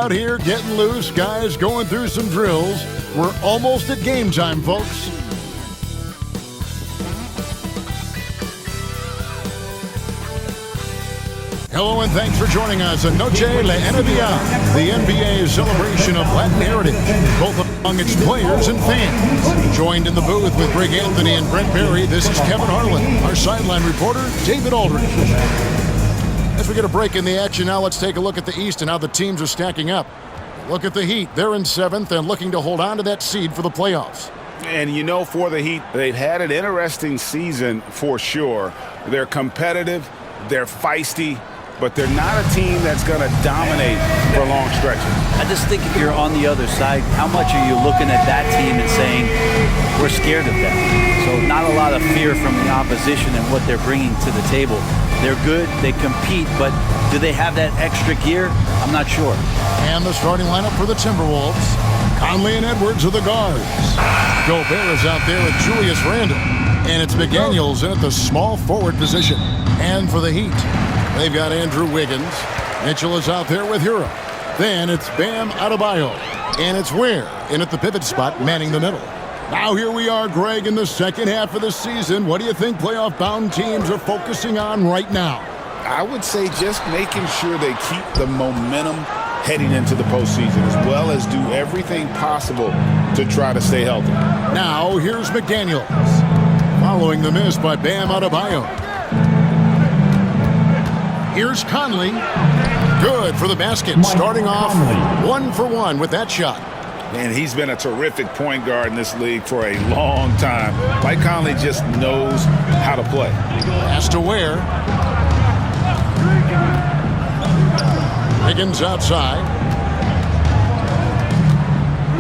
out here getting loose. Guys going through some drills. We're almost at game time, folks. Hello and thanks for joining us on Noche La NBA, the NBA's celebration of Latin heritage, both among its players and fans. Joined in the booth with Greg Anthony and Brent Barry, this is Kevin Harlan, our sideline reporter, David Aldridge. As we get a break in the action now, let's take a look at the East and how the teams are stacking up. Look at the Heat. They're in 7th and looking to hold on to that seed for the playoffs. And you know, for the Heat, they've had an interesting season for sure. They're competitive, they're feisty, but they're not a team that's going to dominate for long stretches. I just think if you're on the other side, how much are you looking at that team and saying, we're scared of them? So not a lot of fear from the opposition and what they're bringing to the table. They're good, they compete, but do they have that extra gear? I'm not sure. And the starting lineup for the Timberwolves. Conley and Edwards are the guards. Gobert is out there with Julius Randle. And it's McDaniels in at the small forward position. And for the Heat, they've got Andrew Wiggins. Mitchell is out there with Hero. Then it's Bam Adebayo. And it's Ware in at the pivot spot, manning the middle. Now here we are, Greg, in the second half of the season. What do you think playoff-bound teams are focusing on right now? I would say just making sure they keep the momentum heading into the postseason, as well as do everything possible to try to stay healthy. Now here's McDaniels. Following the miss by Bam Adebayo. Here's Conley. Good for the basket. Starting off 1 for 1 with that shot. And he's been a terrific point guard in this league for a long time. Mike Conley just knows how to play. Pass to Ware. Wiggins outside.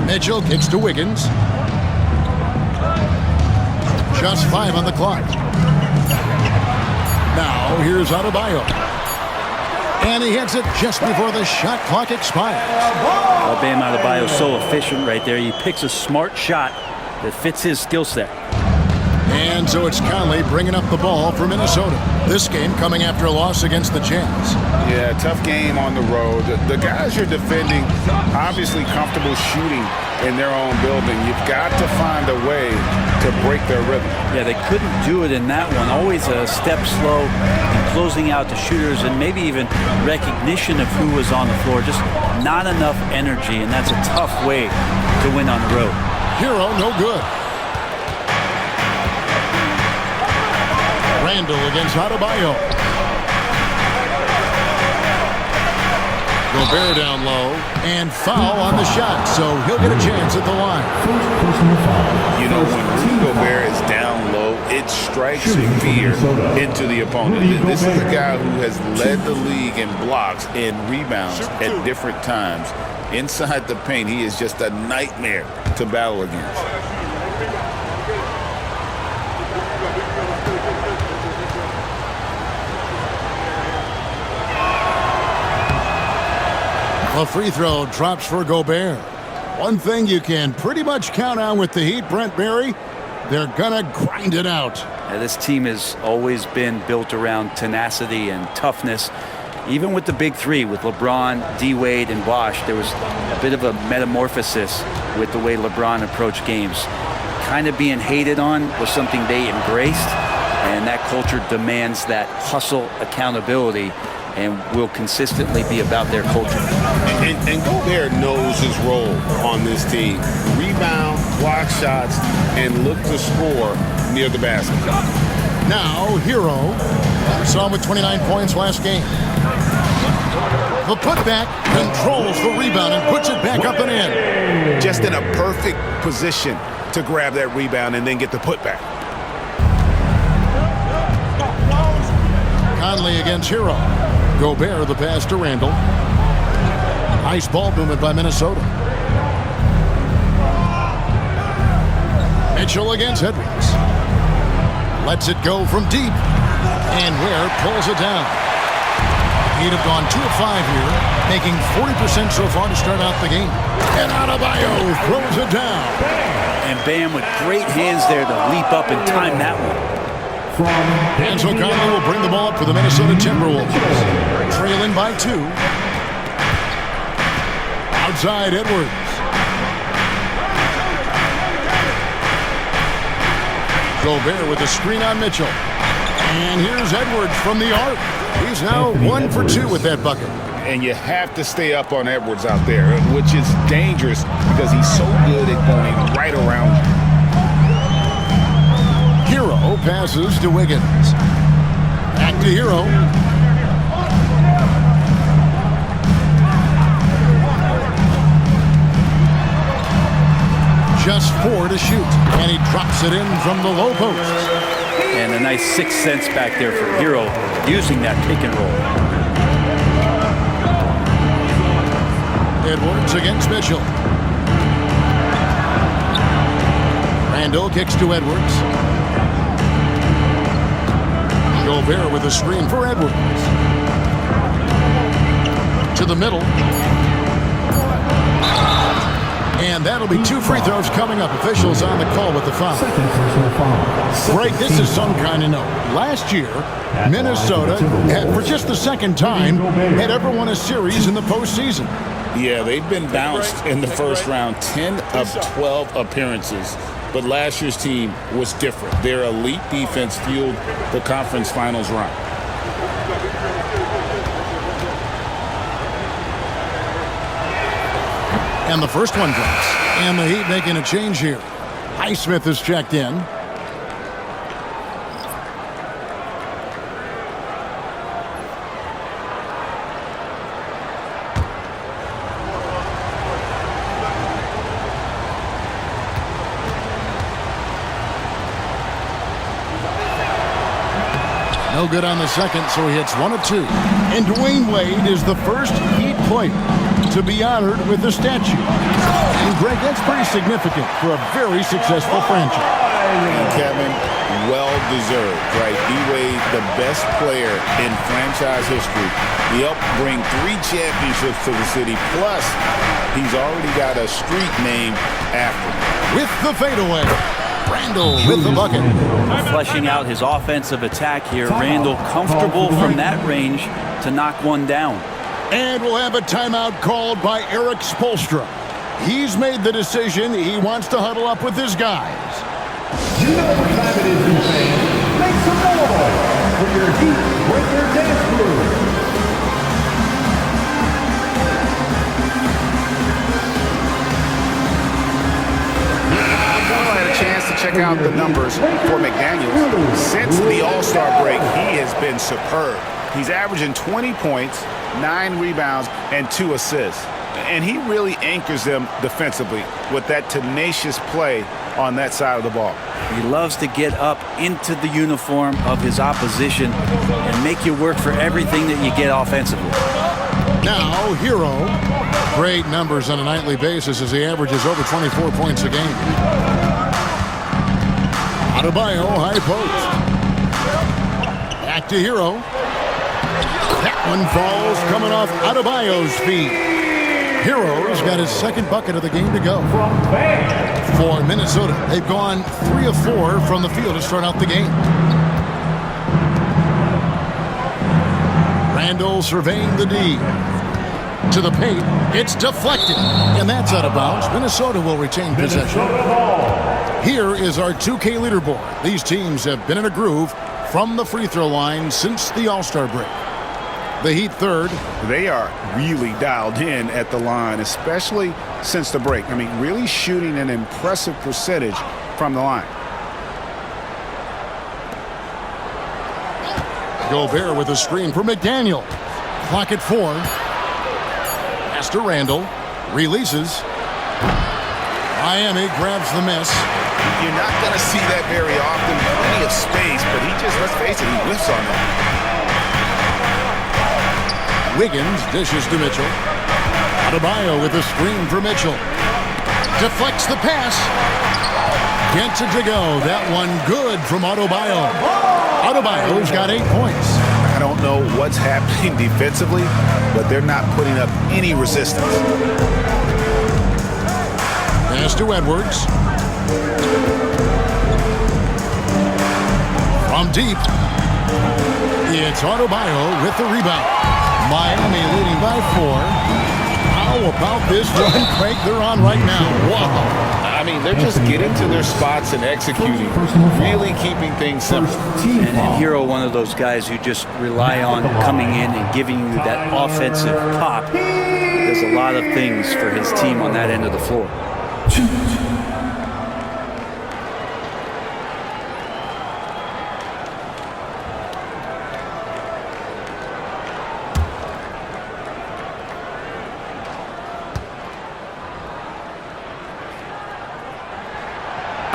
Mitchell kicks to Wiggins. Just 5 on the clock. Now here's Adebayo. And he hits it just before the shot clock expires. Well, Bam Adebayo is so efficient right there. He picks a smart shot that fits his skill set. And so it's Conley bringing up the ball for Minnesota. This game coming after a loss against the Jazz. Yeah, tough game on the road. The guys you're defending, obviously comfortable shooting in their own building. You've got to find a way to break their rhythm. Yeah, they couldn't do it in that one. Always a step slow in closing out the shooters and maybe even recognition of who was on the floor. Just not enough energy, and that's a tough way to win on the road. Hero, no good. Randle against Adebayo. Gobert down low, and foul on the shot, so he'll get a chance at the line. You know, when Rudy Gobert is down low, it strikes fear into the opponent. This is a guy who has led the league in blocks and rebounds at different times. Inside the paint, he is just a nightmare to battle against. A free throw drops for Gobert. One thing you can pretty much count on with the Heat, Brent Barry, they're gonna grind it out. Yeah, this team has always been built around tenacity and toughness. Even with the big three, with LeBron, D-Wade, and Bosh, there was a bit of a metamorphosis with the way LeBron approached games. Kind of being hated on was something they embraced, and that culture demands that hustle accountability and will consistently be about their culture. And Gobert knows his role on this team. Rebound, block shots, and look to score near the basket. Now, Hero. We saw him with 29 points last game. The putback controls the rebound and puts it back up and in. Just in a perfect position to grab that rebound and then get the putback. Conley against Hero. Gobert the pass to Randle. Nice ball movement by Minnesota. Mitchell against Edwards. Lets it go from deep. And Ware pulls it down. He'd have gone 2 of 5 here, making 40% so far to start out the game. And Adebayo throws it down. And Bam with great hands there to leap up and time that one. And so Conley will bring the ball up for the Minnesota Timberwolves. Trailing by 2. inside Edwards. Gobert with a screen on Mitchell. And here's Edwards from the arc. He's now 1 for 2 with that bucket. And you have to stay up on Edwards out there, which is dangerous because he's so good at going right around you. Hero passes to Wiggins. Back to Hero. Just 4 to shoot. And he drops it in from the low post. And a nice 6th sense back there for Hero using that pick and roll. Edwards against Mitchell. Randall kicks to Edwards. Gobert with a screen for Edwards. To the middle. And that'll be 2 free throws coming up. Officials on the call with the foul. Greg, this is some kind of note. Last year, Minnesota, for just the second time, had ever won a series in the postseason. Yeah, they've been bounced in the first round, 10 of 12 appearances. But last year's team was different. Their elite defense fueled the conference finals run. And the first one drops. And the Heat making a change here. Highsmith is checked in. No good on the second, so he hits 1 of 2. And Dwayne Wade is the first Heat player to be honored with a statue. And Greg, that's pretty significant for a very successful franchise. And Kevin, well-deserved, right? D-Wade, the best player in franchise history. He helped bring 3 championships to the city. Plus, he's already got a street named after him. With the fadeaway, Randall with the bucket. Fleshing out his offensive attack here. Randall comfortable from that range to knock one down. And we'll have a timeout called by Eric Spoelstra. He's made the decision. He wants to huddle up with his guys. You know what time it is, you fans. Make some noise for your Heat with your dance crew. I had a chance to check out the numbers for McDaniels. Since the All-Star break, he has been superb. He's averaging 20 points, 9 rebounds, and 2 assists. And he really anchors them defensively with that tenacious play on that side of the ball. He loves to get up into the uniform of his opposition and make you work for everything that you get offensively. Now, Hero. Great numbers on a nightly basis as he averages over 24 points a game. Adebayo, high post. Back to Hero. That one falls coming off Adebayo's feet. Hero's got his second bucket of the game to go. For Minnesota, they've gone 3 of 4 from the field to start out the game. Randall surveying the D. To the paint, it's deflected, and that's out of bounds. Minnesota will retain possession. Here is our 2K leaderboard. These teams have been in a groove from the free throw line since the All-Star break. The Heat third. They are really dialed in at the line, especially since the break. I mean, really shooting an impressive percentage from the line. Gobert with a screen for McDaniel. Clock at 4. Pass to Randall. Releases. Miami grabs the miss. You're not going to see that very often. Plenty of space, but he just, let's face it, he whiffs on it. Wiggins dishes to Mitchell. Adebayo with a screen for Mitchell. Deflects the pass. Gets it to go. That one good from Adebayo. Adebayo's got 8 points. I don't know what's happening defensively, but they're not putting up any resistance. Pass to Edwards. From deep. It's Adebayo with the rebound. Miami leading by 4. How about this run crank they're on right now? Wow. I mean, they're just getting to their spots and executing, really keeping things simple. And Hero, one of those guys who just rely on coming in and giving you that offensive pop. Does a lot of things for his team on that end of the floor.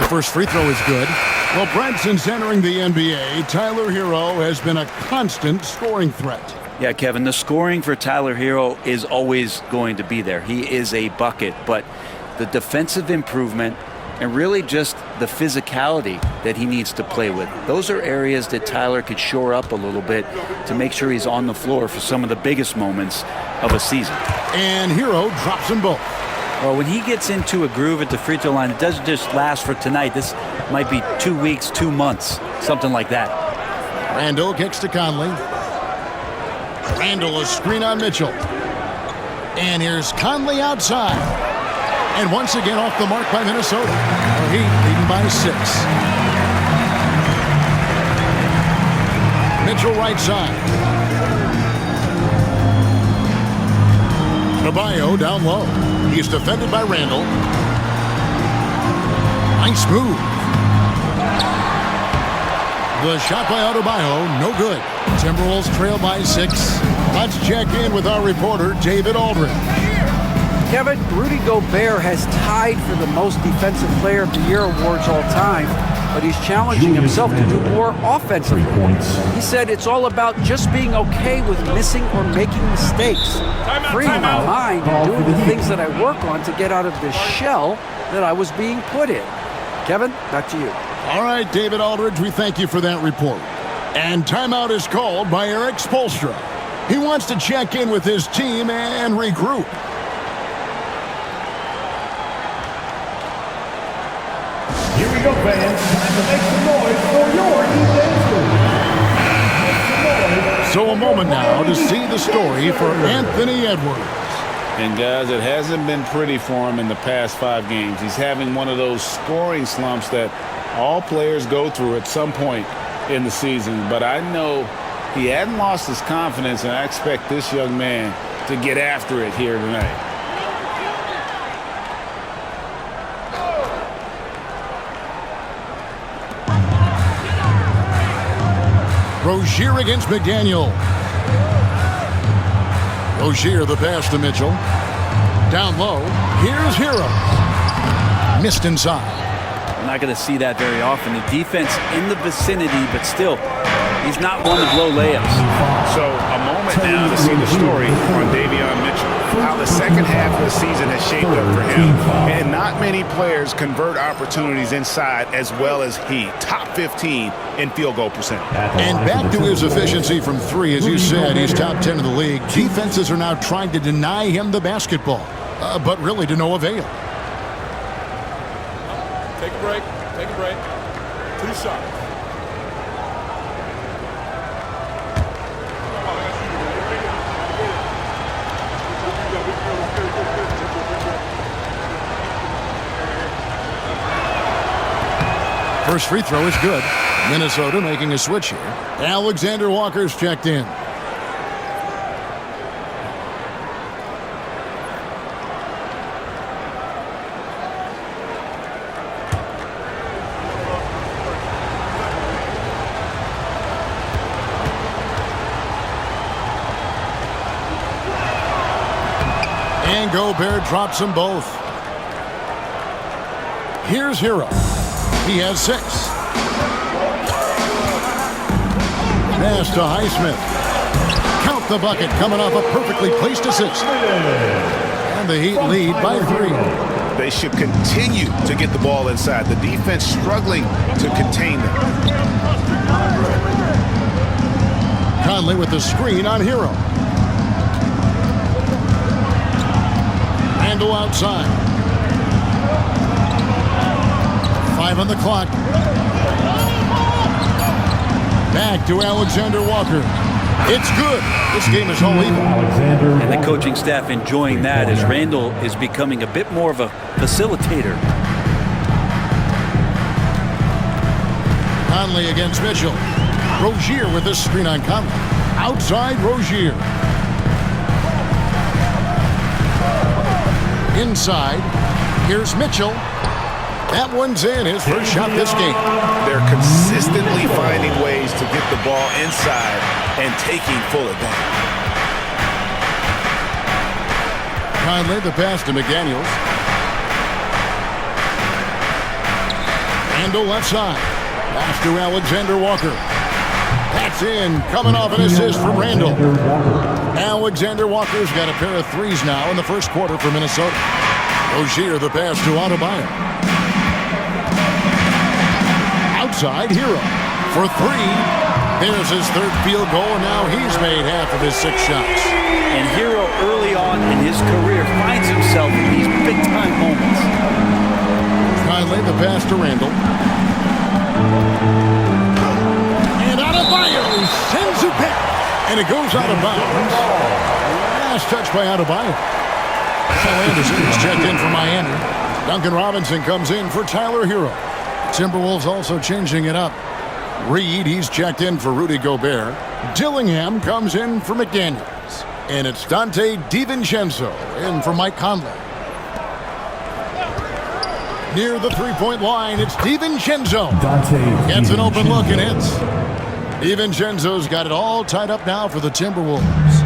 First free throw is good. Well, Brent, since entering the NBA, Tyler Hero has been a constant scoring threat. Yeah, Kevin, the scoring for Tyler Hero is always going to be there. He is a bucket, but the defensive improvement and really just the physicality that he needs to play with, those are areas that Tyler could shore up a little bit to make sure he's on the floor for some of the biggest moments of a season. And Hero drops them both. Well, when he gets into a groove at the free throw line, it doesn't just last for tonight. This might be 2 weeks, 2 months, something like that. Randall kicks to Conley. Randall, a screen on Mitchell. And here's Conley outside. And once again off the mark by Minnesota. The Heat leading by 6. Mitchell right side. Caballo down low. He's defended by Randall. Nice move. The shot by Adebayo, no good. Timberwolves trail by 6. Let's check in with our reporter, David Aldridge. Kevin, Rudy Gobert has tied for the most Defensive Player of the Year awards all time, but he's challenging himself to do more offensively. He said it's all about just being okay with missing or making mistakes, freeing my mind and doing the things that I work on to get out of this shell that I was being put in. Kevin, back to you. All right, David Aldridge, we thank you for that report. And timeout is called by Eric Spoelstra. He wants to check in with his team and regroup. Here we go, fans. Time to make some noise for your defense. So a moment now to see the story for Anthony Edwards. And guys, it hasn't been pretty for him in the past 5 games. He's having one of those scoring slumps that all players go through at some point in the season. But I know he hadn't lost his confidence, and I expect this young man to get after it here tonight. Rozier against McDaniel. Rozier the pass to Mitchell. Down low. Here's Hero. Missed inside. We're not going to see that very often. The defense in the vicinity, but still, he's not one to blow layups. So a moment now to see the story on Davion Mitchell. How the second half of the season has shaped up for him. And not many players convert opportunities inside as well as he. Top 15 in field goal percent. And back to his efficiency from 3. As you said, he's top 10 in the league. Defenses are now trying to deny him the basketball, but really to no avail. Take a break. Take a break. 2 shots. First free throw is good. Minnesota making a switch here. Alexander Walker's checked in. And Gobert drops them both. Here's Hero. He has 6. Pass to Highsmith. Count the bucket coming off a perfectly placed assist. And the Heat lead by 3. They should continue to get the ball inside. The defense struggling to contain them. Conley with the screen on Hero. Randall outside. 5 on the clock. Back to Alexander Walker. It's good. This game is all even. And the coaching staff enjoying that as Randall is becoming a bit more of a facilitator. Conley against Mitchell. Rozier with this screen on Conley. Outside Rozier. Inside. Here's Mitchell. That one's in. His first shot this game. They're consistently finding ways to get the ball inside and taking full advantage. Conley, the pass to McDaniels. Randall left side. Pass to Alexander Walker. That's in. Coming off an assist from Randall. Alexander Walker's got a pair of threes now in the first quarter for Minnesota. Rozier, the pass to Adebayo. Outside, Hero for three. There's his third field goal, and now he's made half of his 6 shots. And Hero early on in his career finds himself in these big-time moments. Conley, the pass to Randall. And Adebayo sends it back. And it goes out of bounds. Last touch by Adebayo. Kyle Anderson is checked in for Miami. Duncan Robinson comes in for Tyler Hero. Timberwolves also changing it up. Reed, he's checked in for Rudy Gobert. Dillingham comes in for McDaniels. And it's Dante DiVincenzo in for Mike Conley. Near the three-point line, it's DiVincenzo. Gets an open look and hits. DiVincenzo's got it all tied up now for the Timberwolves.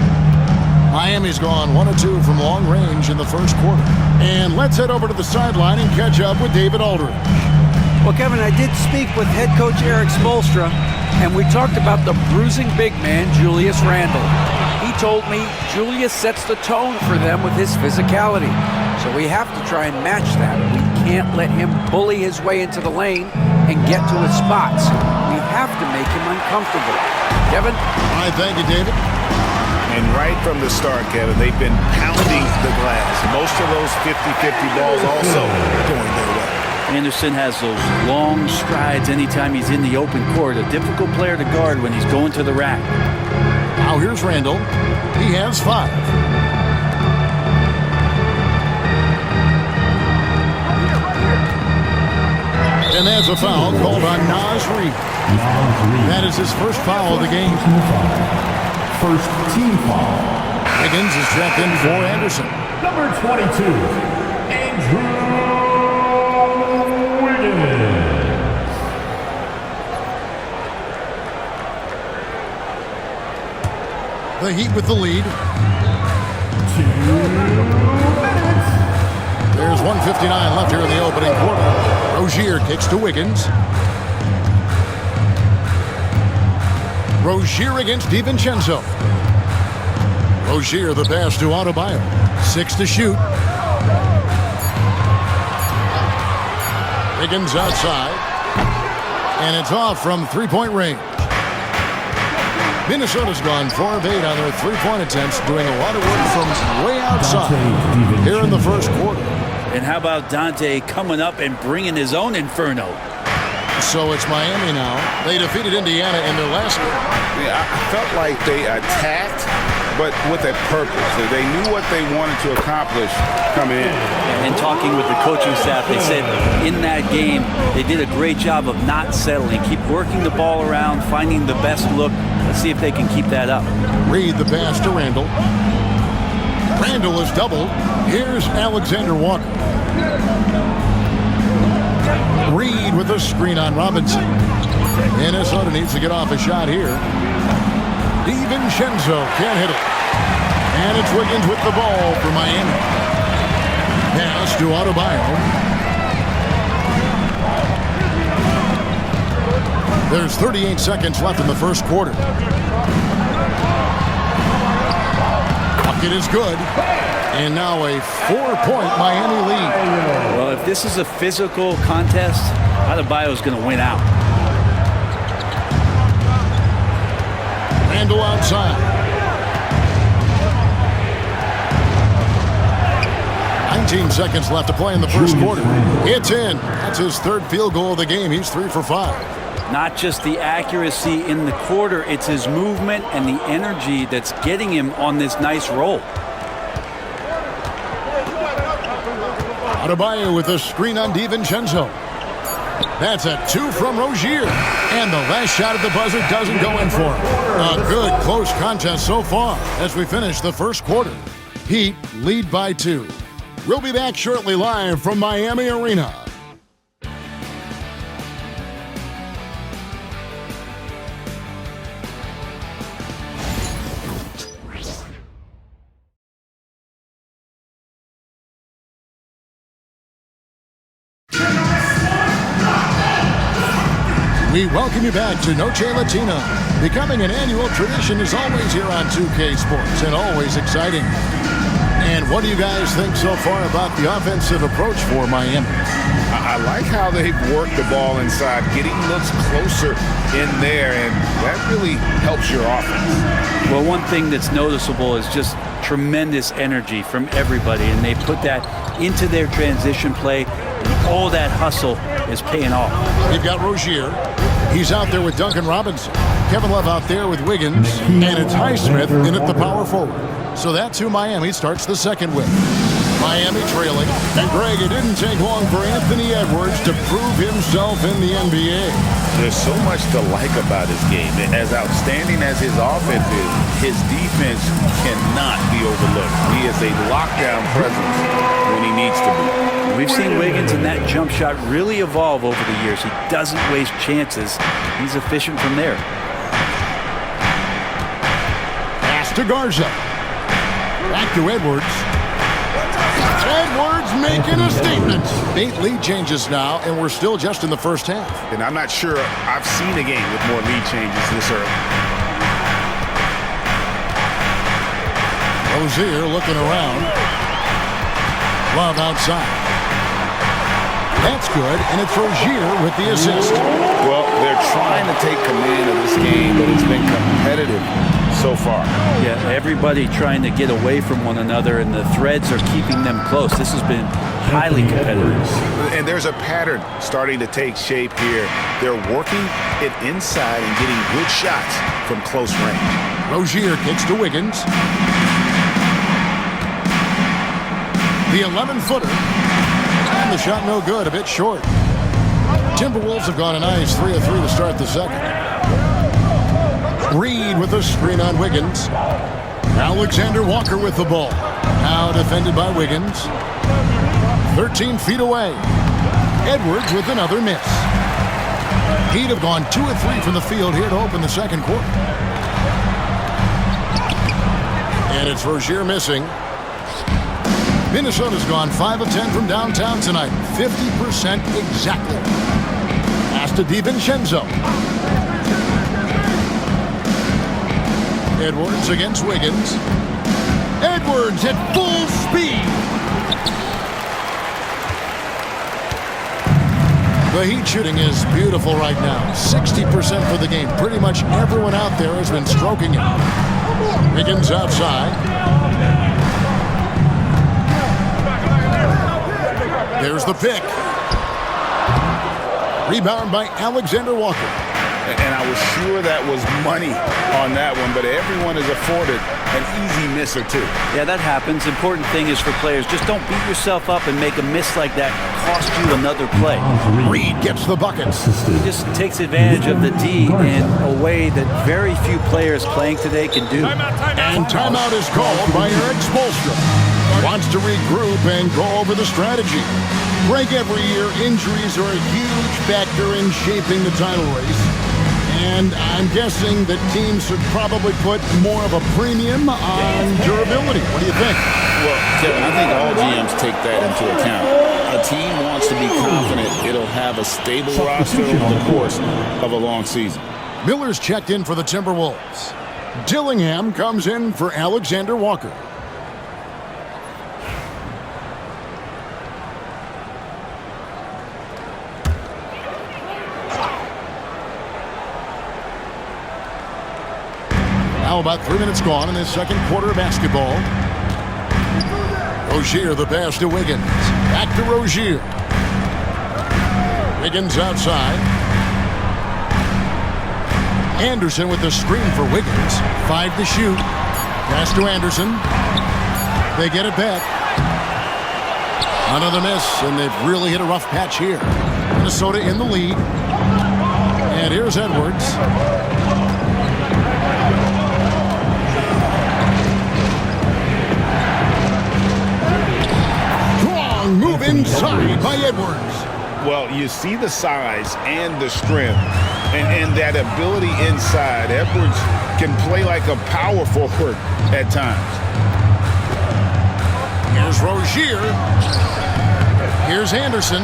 Miami's gone 1 of 2 from long range in the first quarter. And let's head over to the sideline and catch up with David Aldridge. Well, Kevin, I did speak with head coach Eric Spoelstra, and we talked about the bruising big man, Julius Randle. He told me Julius sets the tone for them with his physicality. So we have to try and match that. We can't let him bully his way into the lane and get to his spots. We have to make him uncomfortable. Kevin? All right, thank you, David. And right from the start, Kevin, they've been pounding the glass. Most of those 50-50 balls also going their way. Anderson has those long strides anytime he's in the open court. A difficult player to guard when he's going to the rack. Now here's Randall. He has 5. And there's a foul called on Naz Reid. That is his first foul of the game. First team foul. Higgins is checked in for Anderson. Number 22, Andrew Wiggins. The Heat with the lead. 2 minutes. There's 1:59 left here in the opening quarter. Rozier kicks to Wiggins. Rozier against DiVincenzo. Rozier, the pass to Adebayo. 6 to shoot. Wiggins outside. And it's off from three-point range. Minnesota's gone 4 of 8 on their three-point attempts, doing a lot of work from way outside here in the first quarter. And how about Dante coming up and bringing his own inferno? So it's Miami now. They defeated Indiana in their last game. Yeah, I felt like they attacked, but with a purpose. They knew what they wanted to accomplish coming in. And talking with the coaching staff, they said in that game, they did a great job of not settling. Keep working the ball around, finding the best look. Let's see if they can keep that up. Reed the pass to Randall. Randall is doubled. Here's Alexander Walker. Reed with a screen on Robinson. Minnesota needs to get off a shot here. DiVincenzo can't hit it. And it's Wiggins with the ball for Miami. Pass to Adebayo. There's 38 seconds left in the first quarter. Bucket is good. And now a 4-point Miami lead. Well, if this is a physical contest, Adebayo's going to win out. Randall outside. 19 seconds left to play in the first quarter. It's in. That's his third field goal of the game. He's 3 for 5. Not just the accuracy in the quarter, it's his movement and the energy that's getting him on this nice roll. Adebayo with a screen on DiVincenzo. That's a 2 from Rozier. And the last shot at the buzzer doesn't go in for him. A good close contest so far as we finish the first quarter. Heat lead by 2. We'll be back shortly live from Miami Arena. We welcome you back to Noche Latina. Becoming an annual tradition is always here on 2K Sports and always exciting. And what do you guys think so far about the offensive approach for Miami? I like how they've worked the ball inside, getting looks closer in there, and that really helps your offense. Well, one thing that's noticeable is just tremendous energy from everybody, and they put that into their transition play, and all that hustle is paying off. You've got Rozier. He's out there with Duncan Robinson. Kevin Love out there with Wiggins. And it's Highsmith in at the power forward. So that's who Miami starts the second with. Miami trailing. And Greg, it didn't take long for Anthony Edwards to prove himself in the NBA. There's so much to like about his game. As outstanding as his offense is, his defense cannot be overlooked. He is a lockdown presence when he needs to be. We've seen Wiggins and that jump shot really evolve over the years. He doesn't waste chances. He's efficient from there. Pass to Garza. Back to Edwards. Edwards making a statement. 8 lead changes now, and we're still just in the first half. And I'm not sure I've seen a game with more lead changes this early. Rozier looking around. Love outside. That's good, and it's Rozier with the assist. Well, they're trying to take command of this game, but it's been competitive so far. Yeah, everybody trying to get away from one another, and the threads are keeping them close. This has been highly competitive. And there's a pattern starting to take shape here. They're working it inside and getting good shots from close range. Rozier kicks to Wiggins. The 11-footer. And the shot no good, a bit short. Timberwolves have gone a nice 3 of 3 to start the second. Reed with a screen on Wiggins. Alexander Walker with the ball. Now defended by Wiggins. 13 feet away. Edwards with another miss. Heat have gone 2 of 3 from the field here to open the second quarter. And it's Rozier missing. Minnesota's gone 5 of 10 from downtown tonight. 50% exactly. Pass to DiVincenzo. Edwards against Wiggins. Edwards at full speed. The Heat shooting is beautiful right now. 60% for the game. Pretty much everyone out there has been stroking it. Wiggins outside. There's the pick. Rebound by Alexander Walker. And I was sure that was money on that one, but everyone is afforded an easy miss or two. Yeah, that happens. Important thing is for players, just don't beat yourself up and make a miss like that cost you another play. Reed gets the buckets. He just takes advantage of the D in a way that very few players playing today can do. And timeout is called by Eric Spoelstra. Wants to regroup and go over the strategy. Greg, every year, injuries are a huge factor in shaping the title race. And I'm guessing that teams should probably put more of a premium on durability. What do you think? Well, Kevin, I think all GMs take that into account. A team wants to be confident it'll have a stable roster over the course of a long season. Miller's checked in for the Timberwolves. Dillingham comes in for Alexander Walker. Now about 3 minutes gone in this second quarter of basketball. Rozier the pass to Wiggins. Back to Rozier. Wiggins outside. Anderson with the screen for Wiggins. 5 to shoot. Pass to Anderson. They get it back. Another miss, and they've really hit a rough patch here. Minnesota in the lead. And here's Edwards. Strong move inside by Edwards. Well, you see the size and the strength and that ability inside. Edwards can play like a power forward at times. Here's Rozier. Here's Anderson.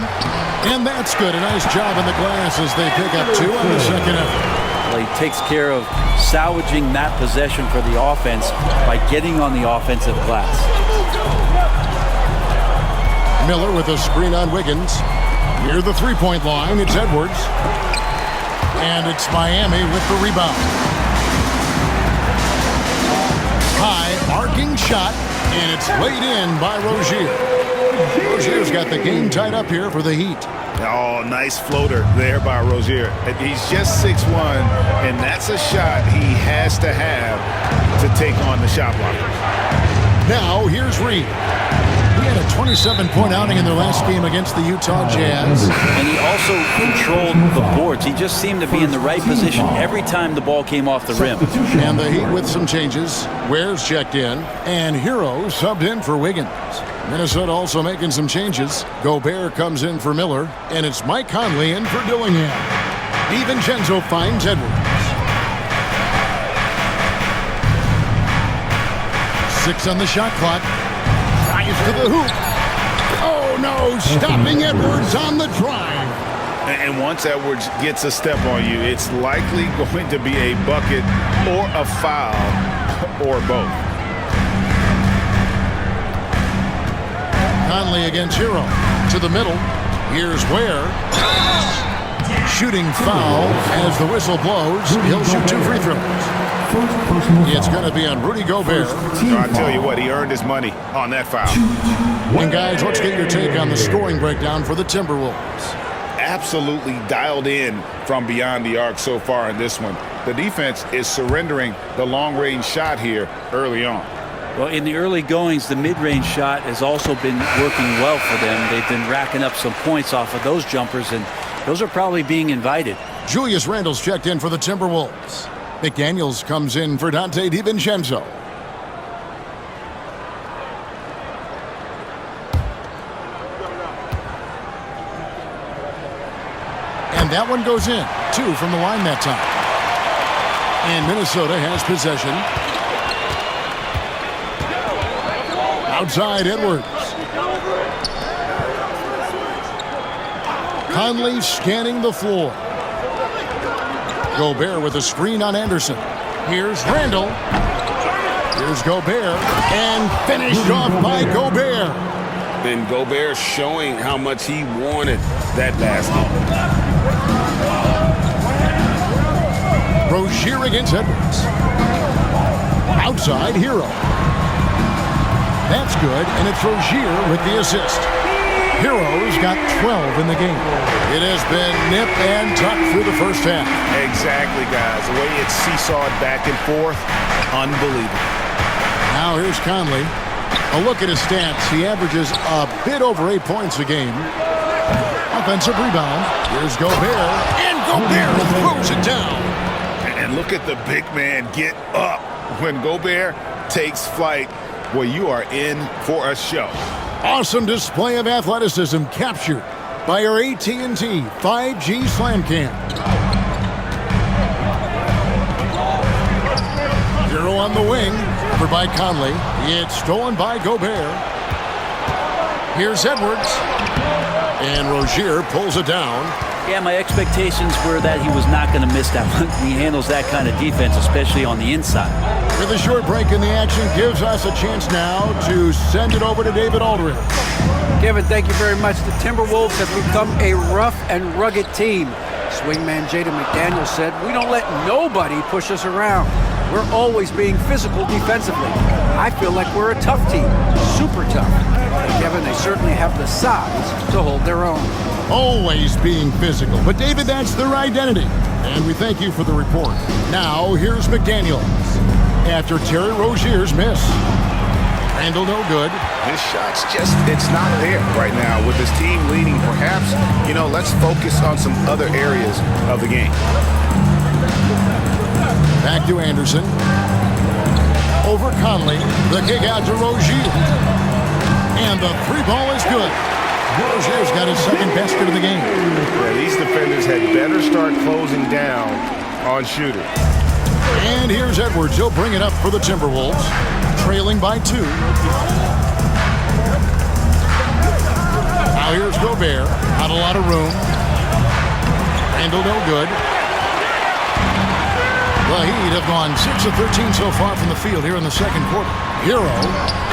And that's good. A nice job in the glass as they pick up 2 on the second effort. Well, he takes care of salvaging that possession for the offense by getting on the offensive glass. Miller with a screen on Wiggins. Near the three-point line, it's Edwards. And it's Miami with the rebound. High, arcing shot, and it's laid in by Rozier. Rozier's got the game tied up here for the Heat. Oh, nice floater there by Rozier. He's just 6'1", and that's a shot he has to have to take on the shot blocker. Now, here's Reed. He had a 27-point outing in their last game against the Utah Jazz. And he also controlled the boards. He just seemed to be in the right position every time the ball came off the rim. And the Heat with some changes. Ware's checked in, and Hero subbed in for Wiggins. Minnesota also making some changes. Gobert comes in for Miller, and it's Mike Conley in for Dillingham. DiVincenzo finds Edwards. 6 on the shot clock. Drives to the hoop. Oh, no, stopping Edwards on the drive. And once Edwards gets a step on you, it's likely going to be a bucket or a foul or both. Conley against Hero. To the middle. Here's Ware. Shooting foul as the whistle blows. He'll shoot 2 free throws. It's going to be on Rudy Gobert. I tell you what, he earned his money on that foul. And guys, let's get your take on the scoring breakdown for the Timberwolves. Absolutely dialed in from beyond the arc so far in this one. The defense is surrendering the long-range shot here early on. Well, in the early goings, the mid-range shot has also been working well for them. They've been racking up some points off of those jumpers, and those are probably being invited. Julius Randle's checked in for the Timberwolves. McDaniels comes in for Dante DiVincenzo. And that one goes in. 2 from the line that time. And Minnesota has possession. Outside Edwards. Conley scanning the floor. Gobert with a screen on Anderson. Here's Randle. Here's Gobert. And finished off by Gobert. And Gobert showing how much he wanted that basket. Rozier against Edwards. Outside Hero. That's good, and it's Rozier with the assist. Hero's got 12 in the game. It has been nip and tuck through the first half. Exactly, guys. The way it's seesawed back and forth, unbelievable. Now here's Conley. A look at his stats. He averages a bit over 8 points a game. Offensive rebound. Here's Gobert. And Gobert throws it down. And look at the big man get up when Gobert takes flight. Well, you are in for a show. Awesome display of athleticism captured by our AT&T 5G Slam Cam. Hero on the wing for by Conley. It's stolen by Gobert. Here's Edwards. And Rozier pulls it down. Yeah, my expectations were that he was not going to miss that one. He handles that kind of defense, especially on the inside. With a short break in the action, gives us a chance now to send it over to David Aldridge. Kevin, thank you very much. The Timberwolves have become a rough and rugged team. Swingman Jaden McDaniels said, "We don't let nobody push us around. We're always being physical defensively. I feel like we're a tough team, super tough. But Kevin, they certainly have the size to hold their own. Always being physical. But, David, that's their identity. And we thank you for the report. Now, here's McDaniels. After Terry Rozier's miss. Randall no good. His shot's it's not there right now. With his team leading, perhaps, let's focus on some other areas of the game. Back to Anderson. Over Conley. The kick out to Rozier. And the three ball is good. Rozier's got his second basket of the game. Yeah, these defenders had better start closing down on shooters. And here's Edwards. He'll bring it up for the Timberwolves. Trailing by 2. Now here's Gobert. Not a lot of room. Randall no good. The Heat have gone 6 of 13 so far from the field here in the second quarter. Hero,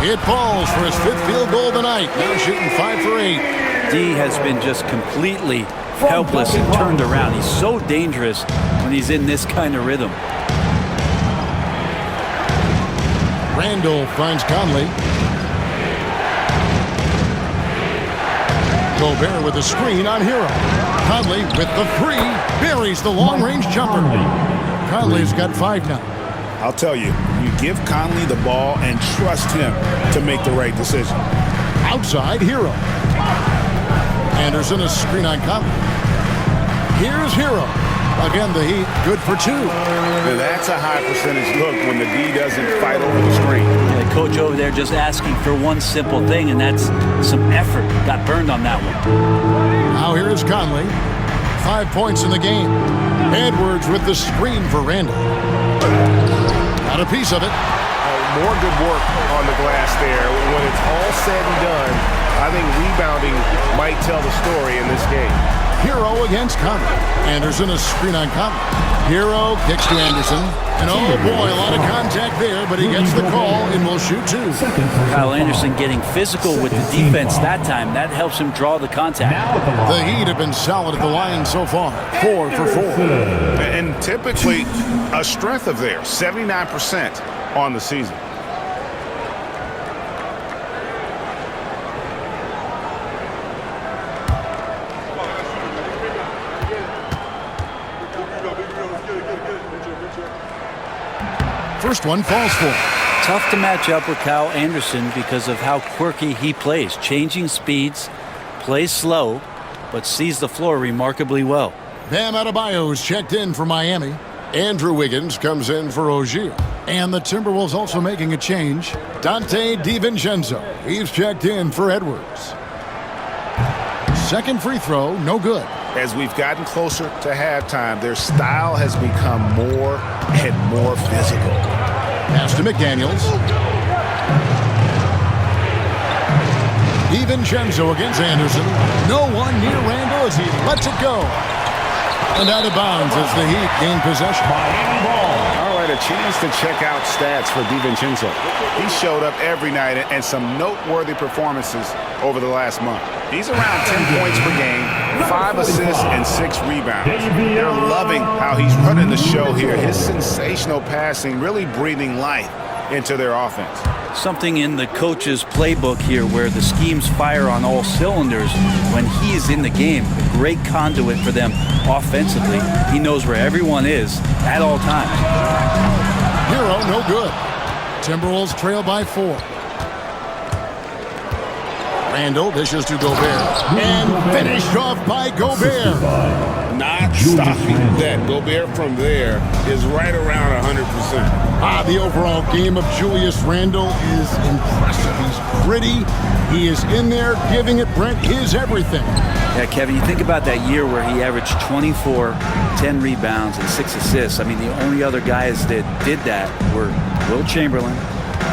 it falls for his 5th field goal of the night. Now shooting 5 for 8. D has been just completely helpless and turned around. He's so dangerous when he's in this kind of rhythm. Randall finds Conley. Gobert with the screen on Hero. Conley with the 3. Buries the long-range jumper. Conley's got 5 now. I'll tell you, you give Conley the ball and trust him to make the right decision. Outside, Hero. Anderson, a screen on Conley. Here's Hero. Again, the Heat, good for 2. Now that's a high percentage look when the D doesn't fight over the screen. The coach over there just asking for one simple thing, and that's some effort. Got burned on that one. Now here is Conley. 5 points in the game. Edwards with the screen for Randall. Got a piece of it. More good work on the glass there. When it's all said and done, I think rebounding might tell the story in this game. Hero against Conley. Anderson, a screen on Conley. Hero kicks to Anderson. And oh boy, a lot of contact there, but he gets the call and will shoot 2. Kyle Anderson getting physical with the defense that time. That helps him draw the contact. The Heat have been solid at the line so far. 4 for 4. And typically a strength of theirs, 79% on the season. First one falls for. Tough to match up with Kyle Anderson because of how quirky he plays. Changing speeds, plays slow, but sees the floor remarkably well. Bam Adebayo's checked in for Miami. Andrew Wiggins comes in for Rozier. And the Timberwolves also making a change. Dante DiVincenzo. He's checked in for Edwards. Second free throw, no good. As we've gotten closer to halftime, their style has become more and more physical. Pass to McDaniels. DiVincenzo against Anderson. No one near Randall as he lets it go. And out of bounds as the Heat gain possession. All right, a chance to check out stats for DiVincenzo. He showed up every night and some noteworthy performances over the last month. He's around 10 points per game, 5 assists, and 6 rebounds. They're loving how he's running the show here. His sensational passing really breathing life into their offense. Something in the coach's playbook here where the schemes fire on all cylinders. When he is in the game, a great conduit for them offensively. He knows where everyone is at all times. Hero, no good. Timberwolves trail by 4. Randall dishes to Gobert. And finished off by Gobert. Not stopping that. Gobert from there is right around 100%. The overall game of Julius Randall is impressive. He's gritty. He is in there giving it, Brent, his everything. Yeah, Kevin, you think about that year where he averaged 24, 10 rebounds, and 6 assists. I mean, the only other guys that did that were Will Chamberlain,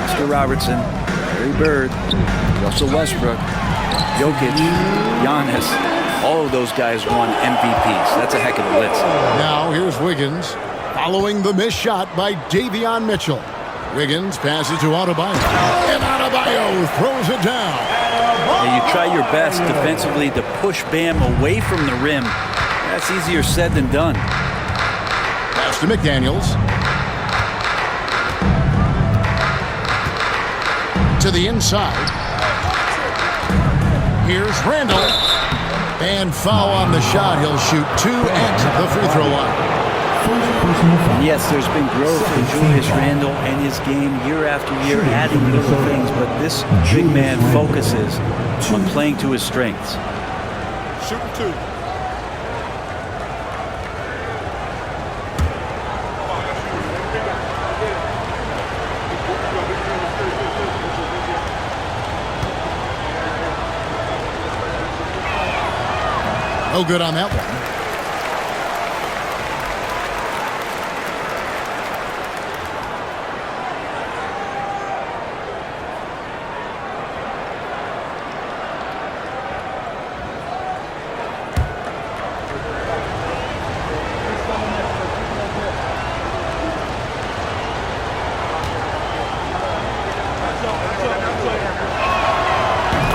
Oscar Robertson, Larry Bird, Russell Westbrook, Jokic, Giannis. All of those guys won MVPs. That's a heck of a list. Now here's Wiggins following the missed shot by Davion Mitchell. Wiggins passes to Adebayo. And Adebayo throws it down. And you try your best defensively to push Bam away from the rim. That's easier said than done. Pass to McDaniels. To the inside. Here's Randall. And foul on the shot. He'll shoot 2 at the free throw line. Yes, there's been growth in Julius Randle and his game year after year, adding little things, but this big man focuses on playing to his strengths. Shooting 2. No good on that one.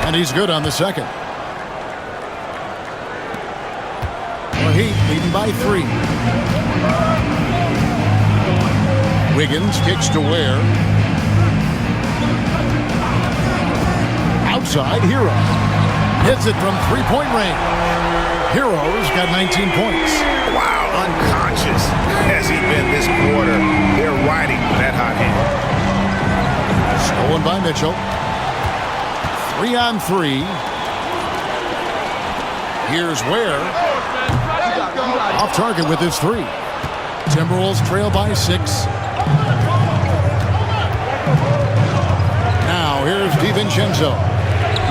And he's good on the second. The Heat leading by 3. Wiggins kicks to Ware. Outside, Hero. Hits it from three-point range. Hero's got 19 points. Wow, unconscious has he been this quarter. They're riding that hot hand. Stolen by Mitchell. 3-on-3. Here's Ware. Off target with his 3. Timberwolves trail by 6. Now here's DiVincenzo.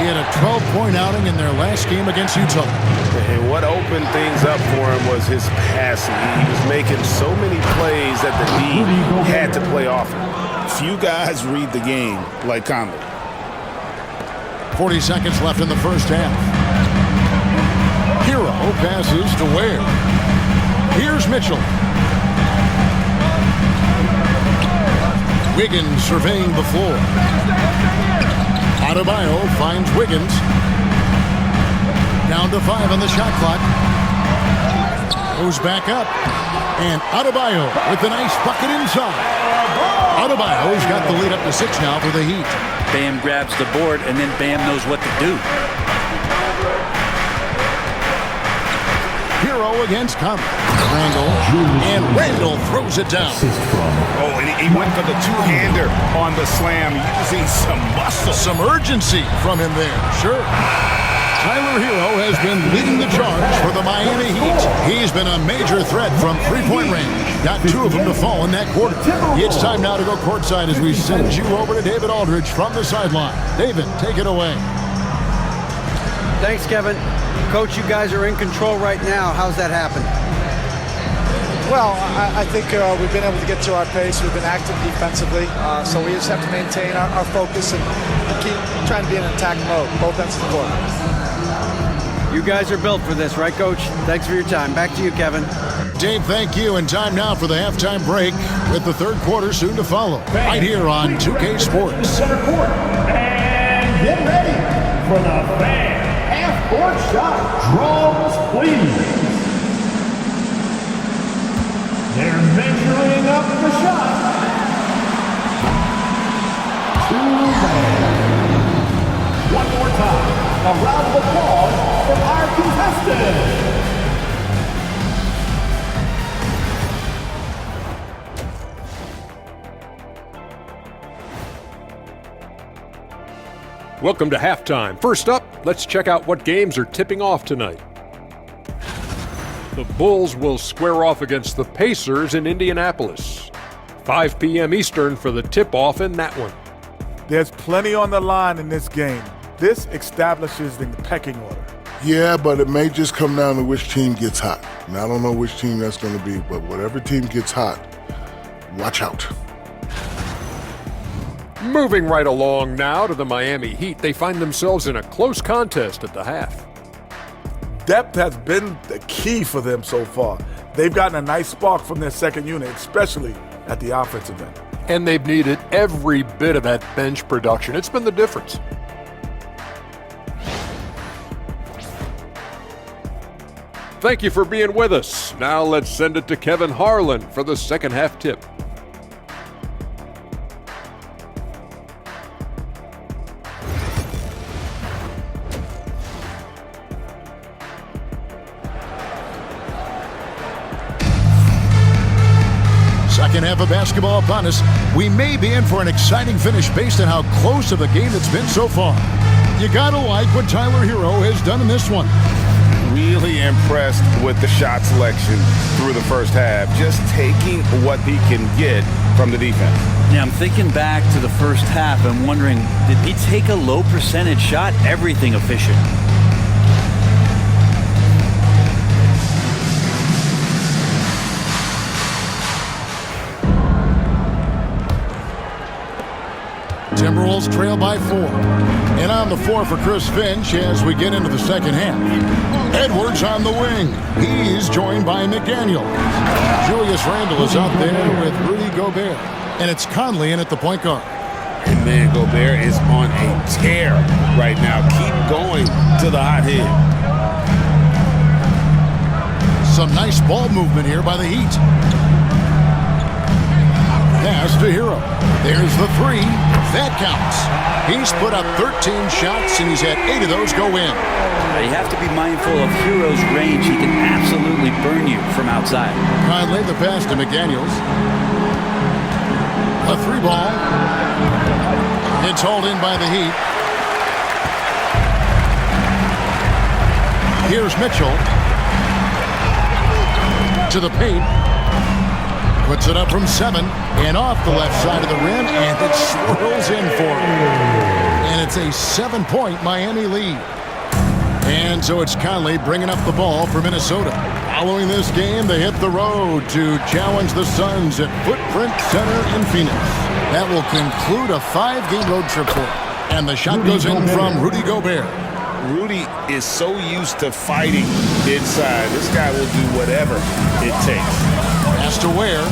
He had a 12-point outing in their last game against Utah. And what opened things up for him was his passing. He was making so many plays that the D had to play off him. Few guys read the game like Conley. 40 seconds left in the first half. Hero passes to Ware. Here's Mitchell. Wiggins surveying the floor. Adebayo finds Wiggins. Down to 5 on the shot clock. Goes back up. And Adebayo with a nice bucket inside. Adebayo's got the lead up to 6 now for the Heat. Bam grabs the board, and then Bam knows what to do. Hero against Conley. Randall. And Randall throws it down. Oh, and he went for the two-hander on the slam, using some muscle. Some urgency from him there. Sure. Tyler Hero has been leading the charge for the Miami Heat. He's been a major threat from three-point range. Got 2 of them to fall in that quarter. It's time now to go courtside as we send you over to David Aldridge from the sideline. David, take it away. Thanks, Kevin. Coach, you guys are in control right now. How's that happen? Well, I think we've been able to get to our pace. We've been active defensively, so we just have to maintain our focus and keep trying to be in attack mode, both ends of the court. You guys are built for this, right, Coach? Thanks for your time. Back to you, Kevin. Dave, thank you. And time now for the halftime break with the third quarter soon to follow. Right here on 2K Sports. Center court. And get ready for the fan half-court shot. Drums, please. They're measuring up the shot. 2 man. One more time. A round of applause for our contestants. Welcome to halftime. First up, let's check out what games are tipping off tonight. The Bulls will square off against the Pacers in Indianapolis. 5 p.m. Eastern for the tip-off in that one. There's plenty on the line in this game. This establishes the pecking order. Yeah, but it may just come down to which team gets hot. And I don't know which team that's going to be, but whatever team gets hot, watch out. Moving right along now to the Miami Heat, they find themselves in a close contest at the half. Depth has been the key for them so far. They've gotten a nice spark from their second unit, especially at the offensive end. And they've needed every bit of that bench production. It's been the difference. Thank you for being with us. Now let's send it to Kevin Harlan for the second half tip. Second half of basketball upon us. We may be in for an exciting finish based on how close of a game it's been so far. You gotta like what Tyler Hero has done in this one. Really impressed with the shot selection through the first half. Just taking what he can get from the defense. Yeah, I'm thinking back to the first half and wondering, did he take a low percentage shot? Everything efficient. Timberwolves trail by 4. And on the floor for Chris Finch as we get into the second half. Edwards on the wing. He's joined by McDaniel. Julius Randle is out there with Rudy Gobert. And it's Conley in at the point guard. And man, Gobert is on a tear right now. Keep going to the hot head. Some nice ball movement here by the Heat. Pass to Hero. There's the 3. That counts. He's put up 13 shots, and he's had 8 of those go in. You have to be mindful of Hero's range. He can absolutely burn you from outside. Conley, the pass to McDaniels. A 3 ball. It's hauled in by the Heat. Here's Mitchell. To the paint. Puts it up from 7 and off the left side of the rim, and it swirls in for him. And it's a 7-point Miami lead. And so it's Conley bringing up the ball for Minnesota. Following this game, they hit the road to challenge the Suns at Footprint Center in Phoenix. That will conclude a 5-game road trip for them. And the shot goes in from Rudy Gobert. Rudy is so used to fighting inside. This guy will do whatever it takes. Pass to Ware.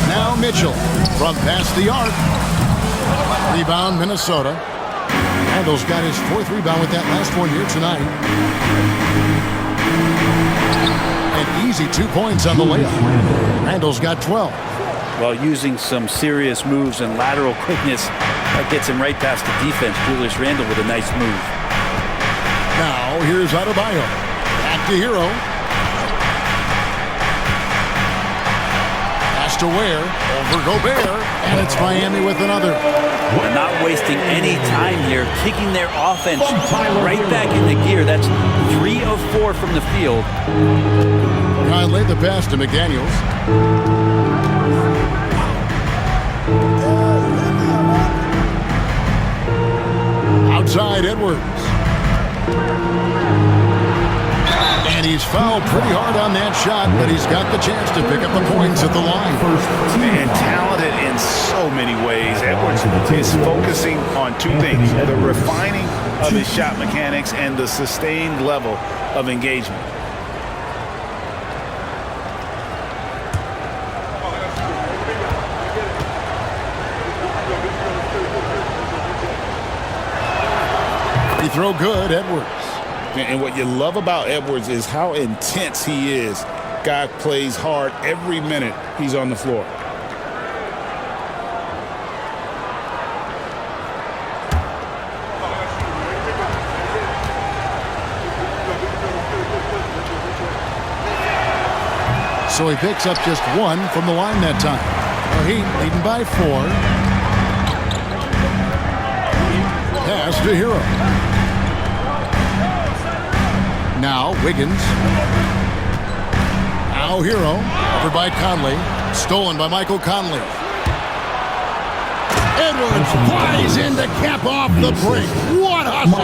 Now Mitchell from past the arc. Rebound Minnesota. Randle's got his 4th rebound with that last one here tonight. An easy 2 points on the layup. Randle's got 12. Well, using some serious moves and lateral quickness, that gets him right past the defense. Julius Randle with a nice move. Now here's Adebayo. Back to Hero. Pass to Ware. Over Gobert. And it's Miami with another. They're not wasting any time here, kicking their offense right back into gear. That's 3 of 4 from the field. Conley the pass to McDaniels. Outside Edwards. And he's fouled pretty hard on that shot, but he's got the chance to pick up the points at the line. And talented in so many ways. Edwards is focusing on 2 things: the refining of his shot mechanics and the sustained level of engagement. He throw good, Edwards. And what you love about Edwards is how intense he is. Guy plays hard every minute he's on the floor. So he picks up just 1 from the line that time. The Heat leading by 4. Pass to Hero. Now Wiggins. Now Hero. Over by Conley. Stolen by Michael Conley. Edwards flies in to cap off the break. What hustle!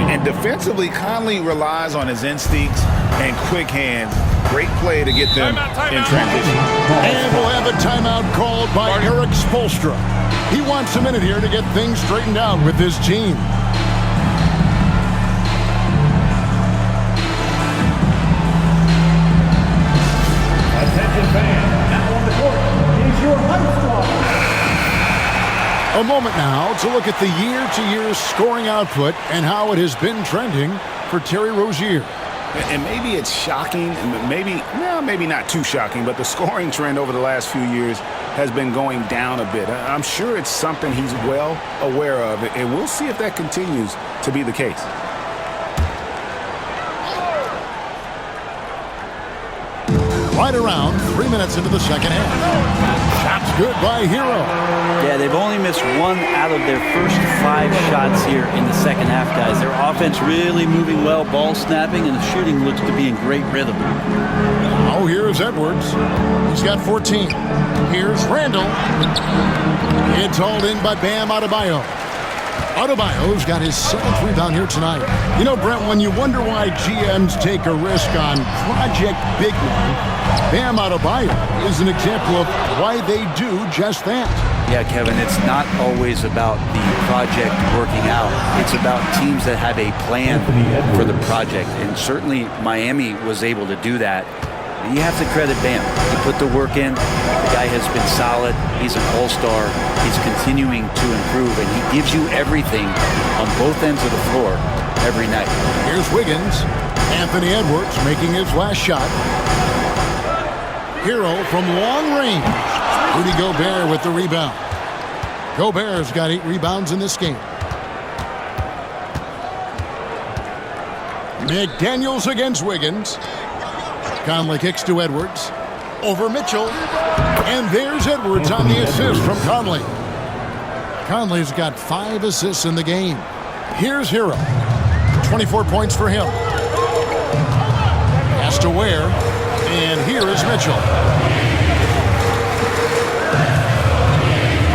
And defensively, Conley relies on his instincts and quick hands. Great play to get them in transition. And we'll have a timeout called by Eric Spoelstra. He wants a minute here to get things straightened out with his team. Attention fans, now on the court is your high squad. A moment now to look at the year-to-year scoring output and how it has been trending for Terry Rozier. And maybe it's shocking, maybe not too shocking, but the scoring trend over the last few years has been going down a bit. I'm sure it's something he's well aware of, and we'll see if that continues to be the case. Right around 3 minutes into the second half. Shots good by Hero. Yeah, they've only missed 1 out of their first 5 shots here in the second half, guys. Their offense really moving well, ball snapping, and the shooting looks to be in great rhythm. Oh, here's Edwards. He's got 14. Here's Randall. It's hauled in by Bam Adebayo. Adebayo's got his 7th rebound here tonight. You know, Brent, when you wonder why GMs take a risk on Project Big Man, Bam Adebayo is an example of why they do just that. Yeah, Kevin, it's not always about the project working out. It's about teams that have a plan for the project, and certainly Miami was able to do that. You have to credit Bam. He put the work in. The guy has been solid. He's an all-star. He's continuing to improve, and he gives you everything on both ends of the floor every night. Here's Wiggins. Anthony Edwards making his last shot. Hero from long range. Rudy Gobert with the rebound. Gobert's got 8 rebounds in this game. McDaniels against Wiggins. Conley kicks to Edwards. Over Mitchell. And there's Edwards on the assist from Conley. Conley's got 5 assists in the game. Here's Hero. 24 points for him. Has to Ware. And here is Mitchell.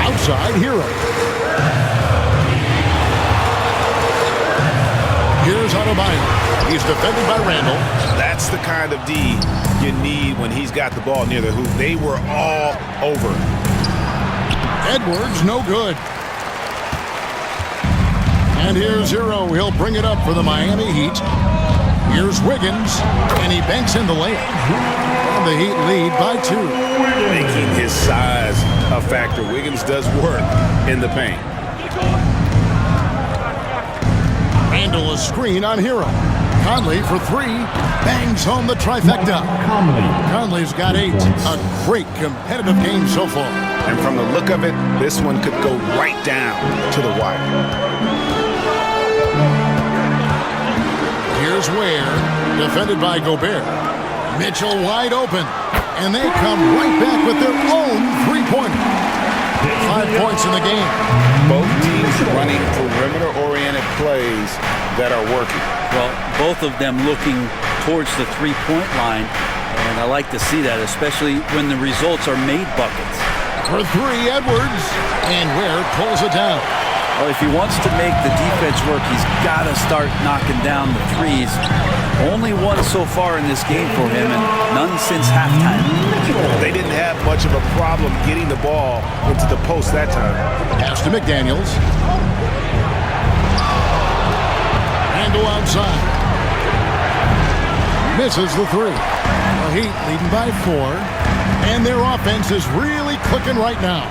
Outside Hero. Here's Adebayo. He's defended by Randall. That's the kind of D you need when he's got the ball near the hoop. They were all over. Edwards, no good. And here's Hero. He'll bring it up for the Miami Heat. Here's Wiggins, and he banks in the layup. And the Heat lead by 2. Making his size a factor. Wiggins does work in the paint. Randall a screen on Hero. Conley for 3. Bangs home the trifecta. Conley's got 8. A great competitive game so far. And from the look of it, this one could go right down to the wire. Here's Ware, defended by Gobert. Mitchell wide open. And they come right back with their own 3-pointer. 5 points in the game. Both teams running perimeter-oriented plays that are working. Well, both of them looking towards the 3-point line, and I like to see that, especially when the results are made buckets. For 3, Edwards, and Ware pulls it down. Well, if he wants to make the defense work, he's got to start knocking down the threes. Only 1 so far in this game for him, and none since halftime. They didn't have much of a problem getting the ball into the post that time. Pass to McDaniels. Randall outside. Misses the 3. The Heat leading by 4. And their offense is really clicking right now.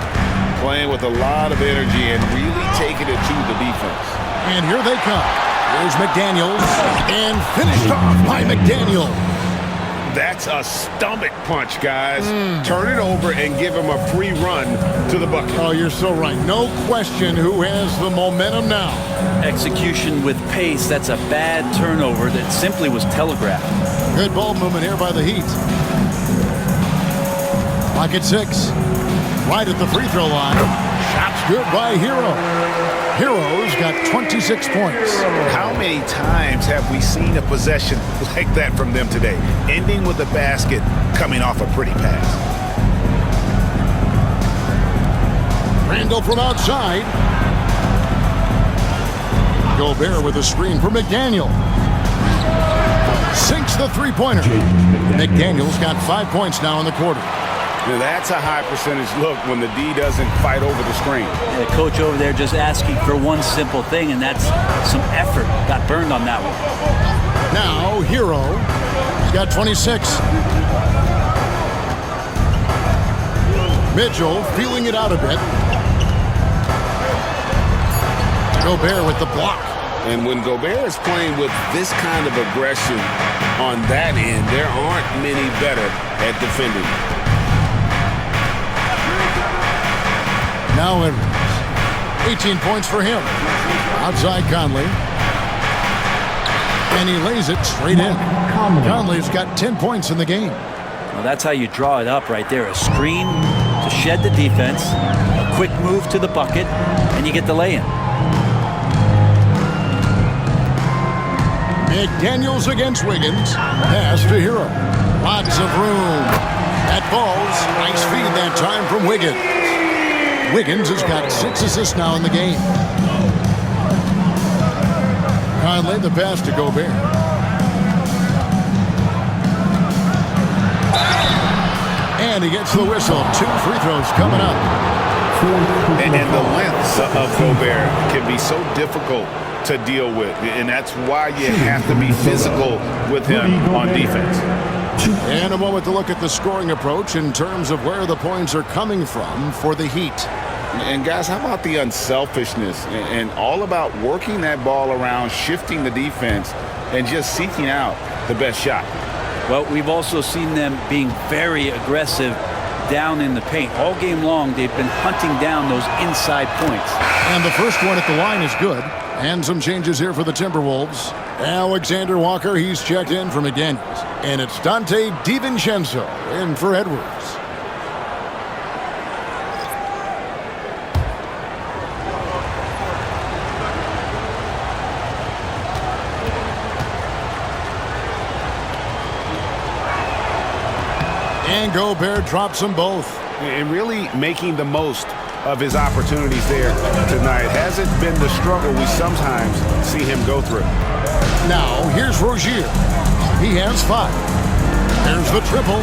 Playing with a lot of energy and really taking it to the defense. And here they come. Here's McDaniels. And finished off by McDaniel. That's a stomach punch, guys. Turn it over and give him a free run to the bucket. Oh, you're so right. No question who has the momentum now. Execution with pace. That's a bad turnover that simply was telegraphed. Good ball movement here by the Heat. Clock at 6. Right at the free throw line. Shots good by Hero. Hero's got 26 points. How many times have we seen a possession like that from them today? Ending with a basket, coming off a pretty pass. Randall from outside. Gobert with a screen for McDaniel. Sinks the 3-pointer. McDaniel's got 5 points now in the quarter. Now that's a high percentage look when the D doesn't fight over the screen. Yeah, the coach over there just asking for one simple thing, and that's some effort. Got burned on that one. Now, Hero. He's got 26. Mitchell feeling it out a bit. Gobert with the block. And when Gobert is playing with this kind of aggression on that end, there aren't many better at defending. Now Edwards. 18 points for him. Outside Conley. And he lays it straight in. Conley's got 10 points in the game. Well, that's how you draw it up right there. A screen to shed the defense, a quick move to the bucket, and you get the lay-in. McDaniels against Wiggins. Pass to Hero. Lots of room. That falls. Nice feed that time from Wiggins. Wiggins has got 6 assists now in the game. Conley the pass to Gobert. And he gets the whistle. 2 free throws coming up. And the length of Gobert can be so difficult to deal with, and that's why you have to be physical with him on defense. And a moment to look at the scoring approach in terms of where the points are coming from for the Heat. And guys, how about the unselfishness and all about working that ball around, shifting the defense, and just seeking out the best shot? Well, we've also seen them being very aggressive down in the paint. All game long, they've been hunting down those inside points. And the first one at the line is good. And some changes here for the Timberwolves. Alexander Walker, he's checked in for McDaniels. And it's Dante DiVincenzo in for Edwards. And Gobert drops them both. And really making the most of his opportunities there tonight. Hasn't been the struggle we sometimes see him go through. Now, here's Rozier. He has 5. There's the triple.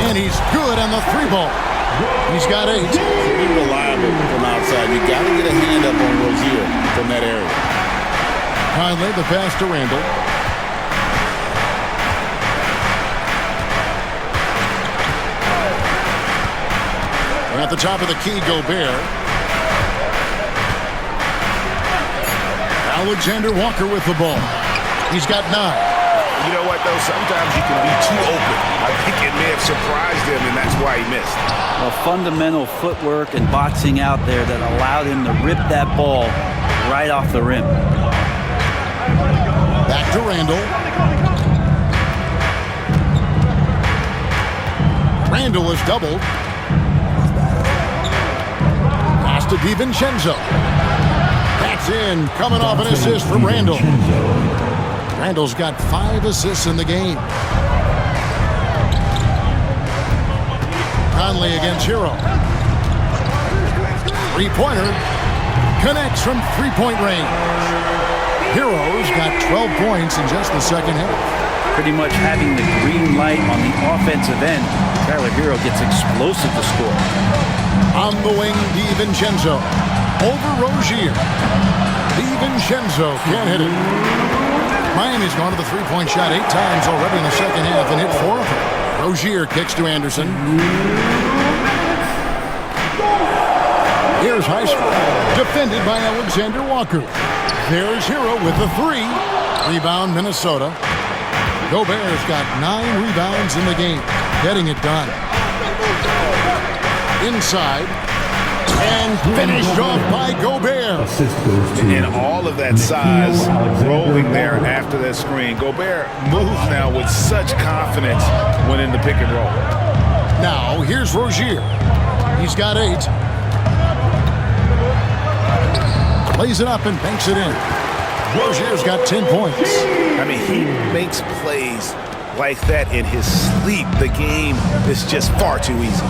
And he's good on the 3-ball. He's got 8. Be reliable from outside. You got to get a hand up on Rozier from that area. Conley, the pass to Randall. At the top of the key, Gobert. Alexander Walker with the ball. He's got 9. You know what, though? Sometimes you can be too open. I think it may have surprised him, and that's why he missed. A fundamental footwork and boxing out there that allowed him to rip that ball right off the rim. Back to Randall. Randall is doubled. Pass to DiVincenzo. That's in. Coming off an assist from Randall. Randall's got 5 assists in the game. Conley against Hero. 3-pointer. Connects from 3-point range. Hero's got 12 points in just the second half. Pretty much having the green light on the offensive end. Tyler Hero gets explosive to score. On the wing, DiVincenzo. Over Rozier. DiVincenzo can't hit it. Miami's gone to the 3-point shot 8 times already in the second half and hit 4 of them. Rozier kicks to Anderson. Here's high school. Defended by Alexander Walker. There's Hero with the 3. Rebound, Minnesota. Gobert's got 9 rebounds in the game. Getting it done. Inside. And finished off by Gobert. And all of that size rolling there after that screen. Gobert moves now with such confidence when in the pick and roll. Now, here's Rozier. He's got 8. Lays it up and banks it in. Rozier's got 10 points. I mean, he makes plays like that in his sleep. The game is just far too easy.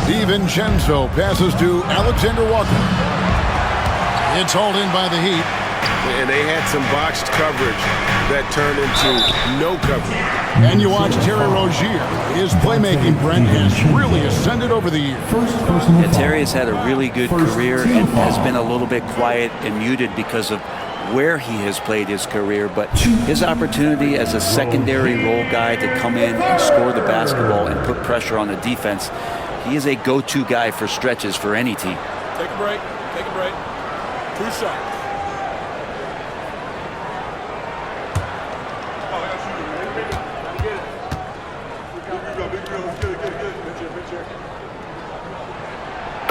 DiVincenzo passes to Alexander Walker. It's hauled in by the Heat. And they had some botched coverage that turned into no coverage. And you watch Terry Rozier. His playmaking, Brent, has really ascended over the years. Yeah, Terry has had a really good career and has been a little bit quiet and muted because of where he has played his career, but his opportunity as a secondary role guy to come in and score the basketball and put pressure on the defense, he is a go-to guy for stretches for any team. Take a break. Take a break. 2 shots.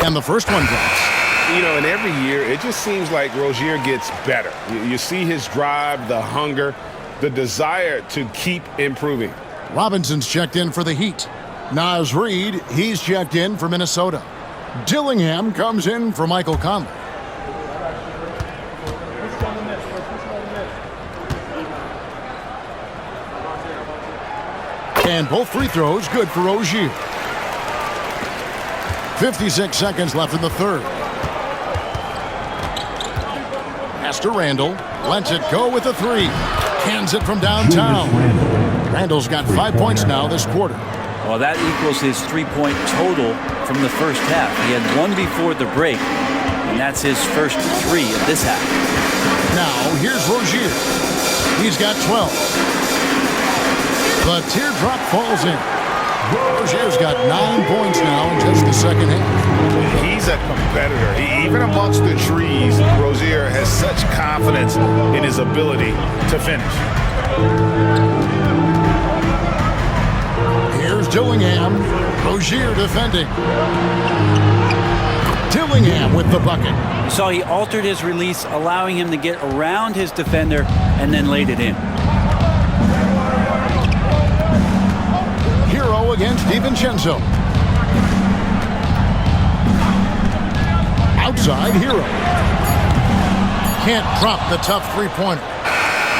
And the first one drops. You know, and every year, it just seems like Rozier gets better. You see his drive, the hunger, the desire to keep improving. Robinson's checked in for the Heat. Naz Reid, he's checked in for Minnesota. Dillingham comes in for Michael Conley. And both free throws good for Rozier. 56 seconds left in the third. Pass to Randall. Lets it go with a three. Cans it from downtown. Randall's got 5 points now this quarter. Well, that equals his three-point total from the first half. He had one before the break, and that's his first three of this half. Now, here's Rozier. He's got 12. The teardrop falls in. Rozier's got 9 points now in just the second half. He's a competitor. Even amongst the trees, Rozier has such confidence in his ability to finish. Here's Dillingham. Rozier defending. Dillingham with the bucket. You saw he altered his release, allowing him to get around his defender and then laid it in. Hero against DiVincenzo. Outside Hero. Can't drop the tough three-pointer.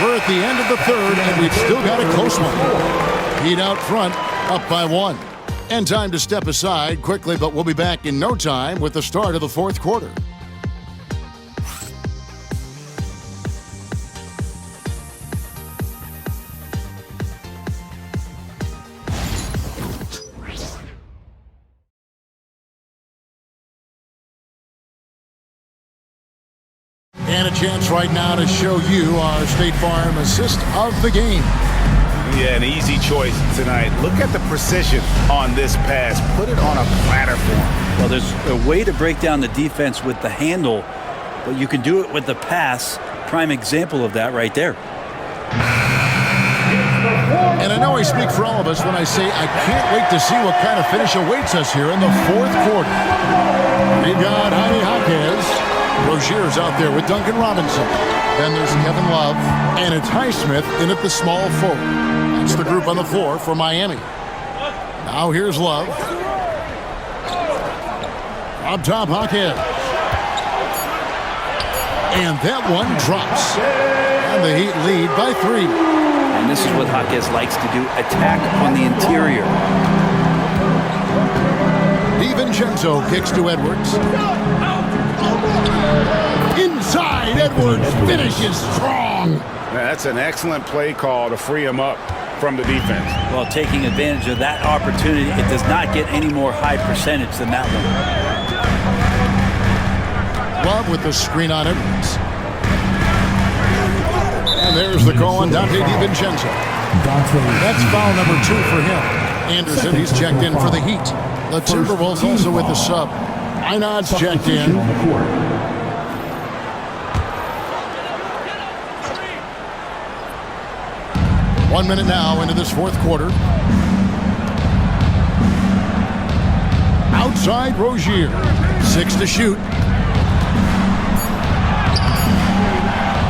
We're at the end of the third, and we've still got a close one. Heat out front, up by 1. And time to step aside quickly, but we'll be back in no time with the start of the fourth quarter. And a chance right now to show you our State Farm assist of the game. Yeah, an easy choice tonight. Look at the precision on this pass. Put it on a platter form. Well, there's a way to break down the defense with the handle, but you can do it with the pass. Prime example of that right there. And I know I speak for all of us when I say I can't wait to see what kind of finish awaits us here in the fourth quarter. We got Jaime Jaquez. Rozier's out there with Duncan Robinson. Then there's Kevin Love. And it's Highsmith in at the small forward. That's the group on the floor for Miami. Now here's Love. Up top, Jaquez. And that one drops. And the Heat lead by 3. And this is what Jaquez likes to do, attack on the interior. DiVincenzo kicks to Edwards. Inside, Edwards finishes strong. That's an excellent play call to free him up from the defense. Well, taking advantage of that opportunity, it does not get any more high percentage than that one. Love with the screen on Edwards. And there's the call on Dante DiVincenzo. That's foul number 2 for him. Anderson, he's checked in for the Heat. The Timberwolves also with the sub. Einad's checked in. One minute now into this fourth quarter. Outside Rozier. 6 to shoot.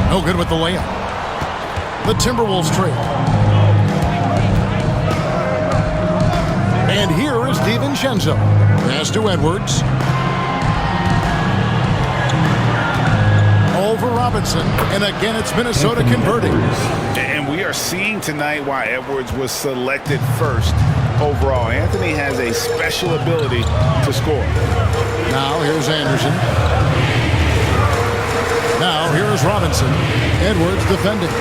No good with the layup. The Timberwolves trail. And here is DiVincenzo. Pass to Edwards. Over Robinson. And again, it's Minnesota converting. And we are seeing tonight why Edwards was selected first overall. Anthony has a special ability to score. Now here's Anderson. Now here is Robinson. Edwards defending.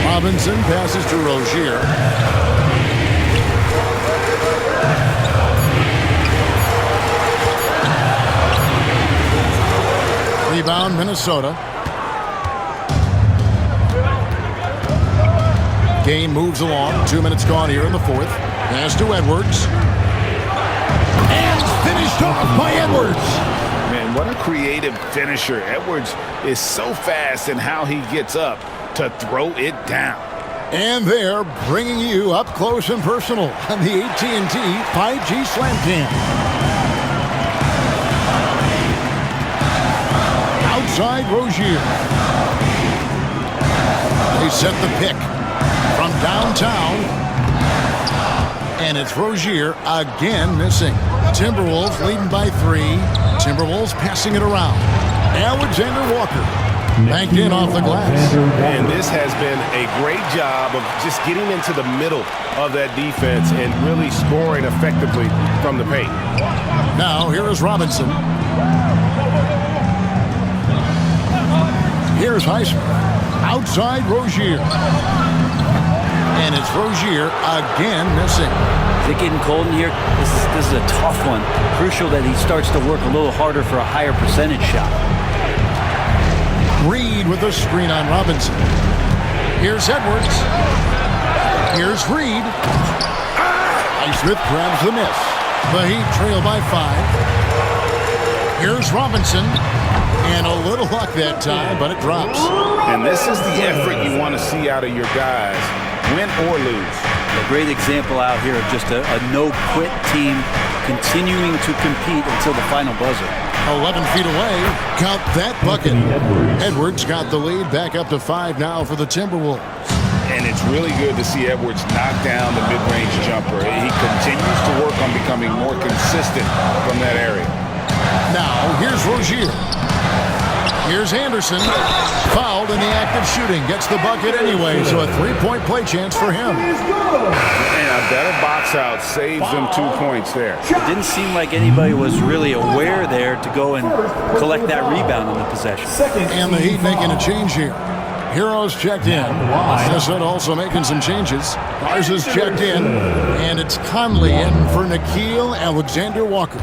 Robinson passes to Rozier. Rebound Minnesota. Game moves along. 2 minutes gone here in the fourth. Pass to Edwards. And finished off by Edwards. Man, what a creative finisher. Edwards is so fast in how he gets up to throw it down. And they're bringing you up close and personal on the AT&T 5G Slam Cam. Outside Rozier. They set the pick. From downtown. And it's Rozier again missing. Timberwolves leading by 3. Timberwolves passing it around. Alexander Walker banked in off the glass. And this has been a great job of just getting into the middle of that defense and really scoring effectively from the paint. Now here is Robinson. Here's Heisman. Outside Rozier. And it's Rozier again missing. Is it getting cold in here? This is a tough one. Crucial that he starts to work a little harder for a higher percentage shot. Reed with a screen on Robinson. Here's Edwards. Here's Reed. Highsmith grabs the miss. The Heat trail by 5. Here's Robinson. And a little luck that time, but it drops. And this is the effort you want to see out of your guys, win or lose. A great example out here of just a no-quit team continuing to compete until the final buzzer. 11 feet away, count that bucket. Edwards got the lead, back up to 5 now for the Timberwolves. And it's really good to see Edwards knock down the mid-range jumper. He continues to work on becoming more consistent from that area. Now, here's Rozier. Here's Anderson. Fouled in the act of shooting. Gets the bucket anyway, so a 3-point play chance for him. And a better box out saves them 2 points there. It didn't seem like anybody was really aware there to go and collect that rebound on the possession. And the Heat making a change here. Heroes checked in. Minnesota also making some changes. Garza's checked in. And it's Conley in for Nickeil Alexander-Walker.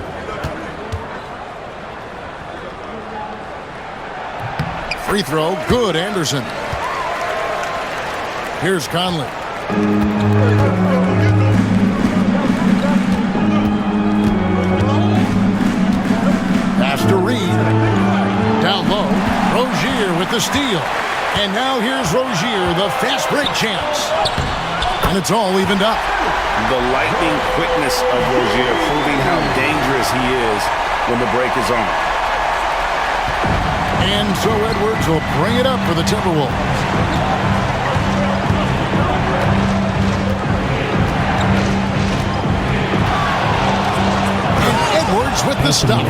Free throw, good, Anderson. Here's Conley. Pass to Reed. Down low, Rozier with the steal. And now here's Rozier, the fast break chance. And it's all evened up. The lightning quickness of Rozier proving how dangerous he is when the break is on. And so Edwards will bring it up for the Timberwolves. And Edwards with the stuff.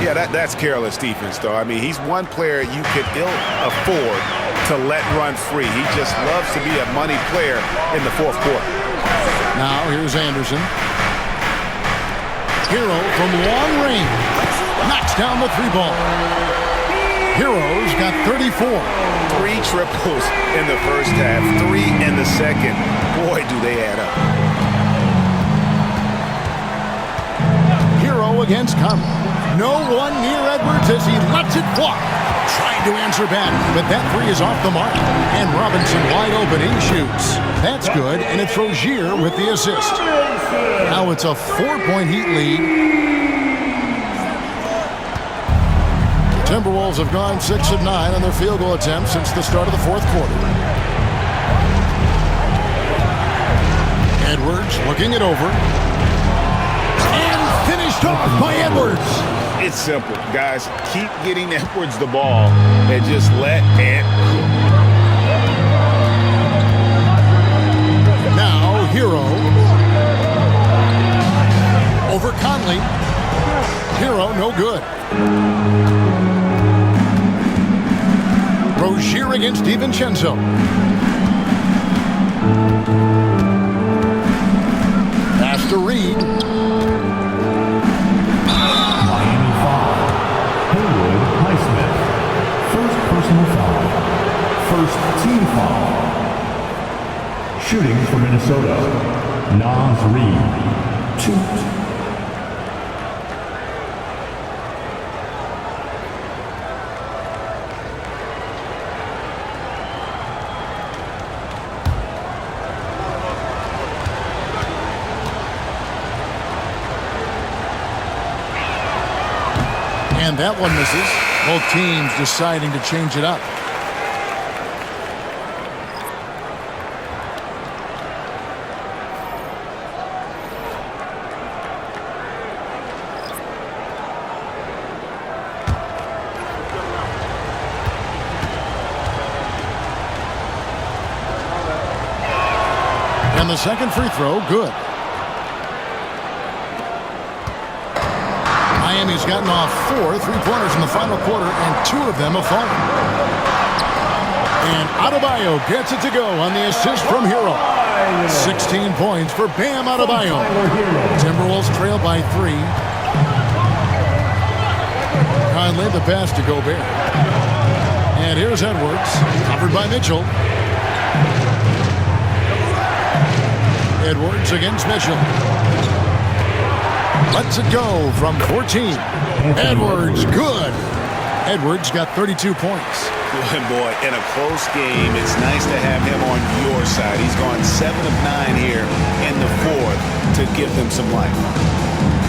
Yeah, that's careless defense, though. I mean, he's one player you could ill afford to let run free. He just loves to be a money player in the fourth quarter. Now here's Anderson. Hero from long range. Knocks down the 3-ball. Heroes got 34. 3 triples in the first half, 3 in the second. Boy, do they add up. Hero against Conley. No one near Edwards as he lets it fly. Trying to answer back, but that 3 is off the mark. And Robinson wide open, he shoots. That's good, and it's Rozier with the assist. Now it's a 4-point Heat lead. Timberwolves have gone 6 of 9 on their field goal attempts since the start of the fourth quarter. Edwards looking it over. And finished off by Edwards. It's simple, guys. Keep getting Edwards the ball and just let it. Now Hero over Conley. Hero no good. Rozier against DiVincenzo. Pass to Reed. Miami foul. Haywood Highsmith. First personal foul. First team foul. Shooting for Minnesota. Naz Reid. 2. And that one misses. Both teams deciding to change it up. And the second free throw, good. Miami's gotten off 4 3-pointers in the final quarter, and 2 of them have fallen. And Adebayo gets it to go on the assist from Hero. 16 points for Bam Adebayo. Timberwolves trail by 3. Conley the pass to Gobert. And here's Edwards, covered by Mitchell. Edwards against Mitchell. Lets it go from 14. Edwards, good. Edwards got 32 points. Good boy. In a close game, it's nice to have him on your side. He's gone 7 of 9 here in the 4th to give them some life.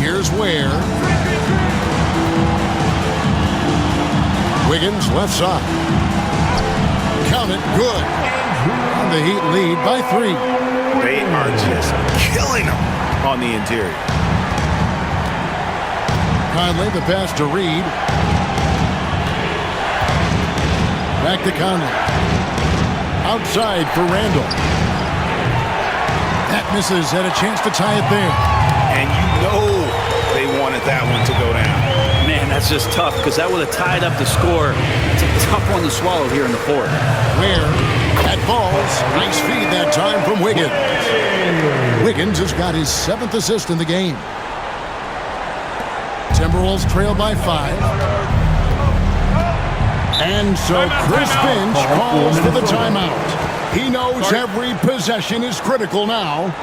Here's Ware. Wiggins left side. Count it, good. And the Heat lead by 3. They are just killing them on the interior. Conley the pass to Reed. Back to Conley. Outside for Randall. That misses, had a chance to tie it there. And you know they wanted that one to go down. Man, that's just tough because that would have tied up the score. It's a tough one to swallow here in the 4th. Where that falls. Nice feed that time from Wiggins. Wiggins has got his 7th assist in the game. Timberwolves trail by 5. And so Chris Finch calls for the timeout. He knows every possession is critical now.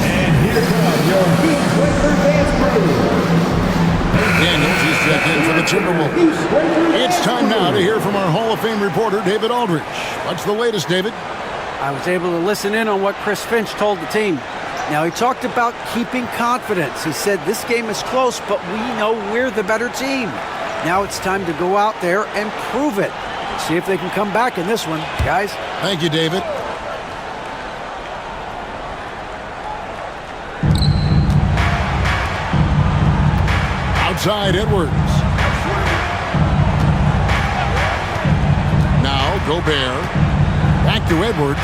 And here comes your Heat Quaker Dance Crew. Daniels is checked in for the Timberwolves. It's time now to hear from our Hall of Fame reporter, David Aldridge. What's the latest, David? I was able to listen in on what Chris Finch told the team. Now, he talked about keeping confidence. He said this game is close, but we know we're the better team. Now it's time to go out there and prove it. See if they can come back in this one, guys. Thank you, David. Outside Edwards. Now Gobert. Back to Edwards.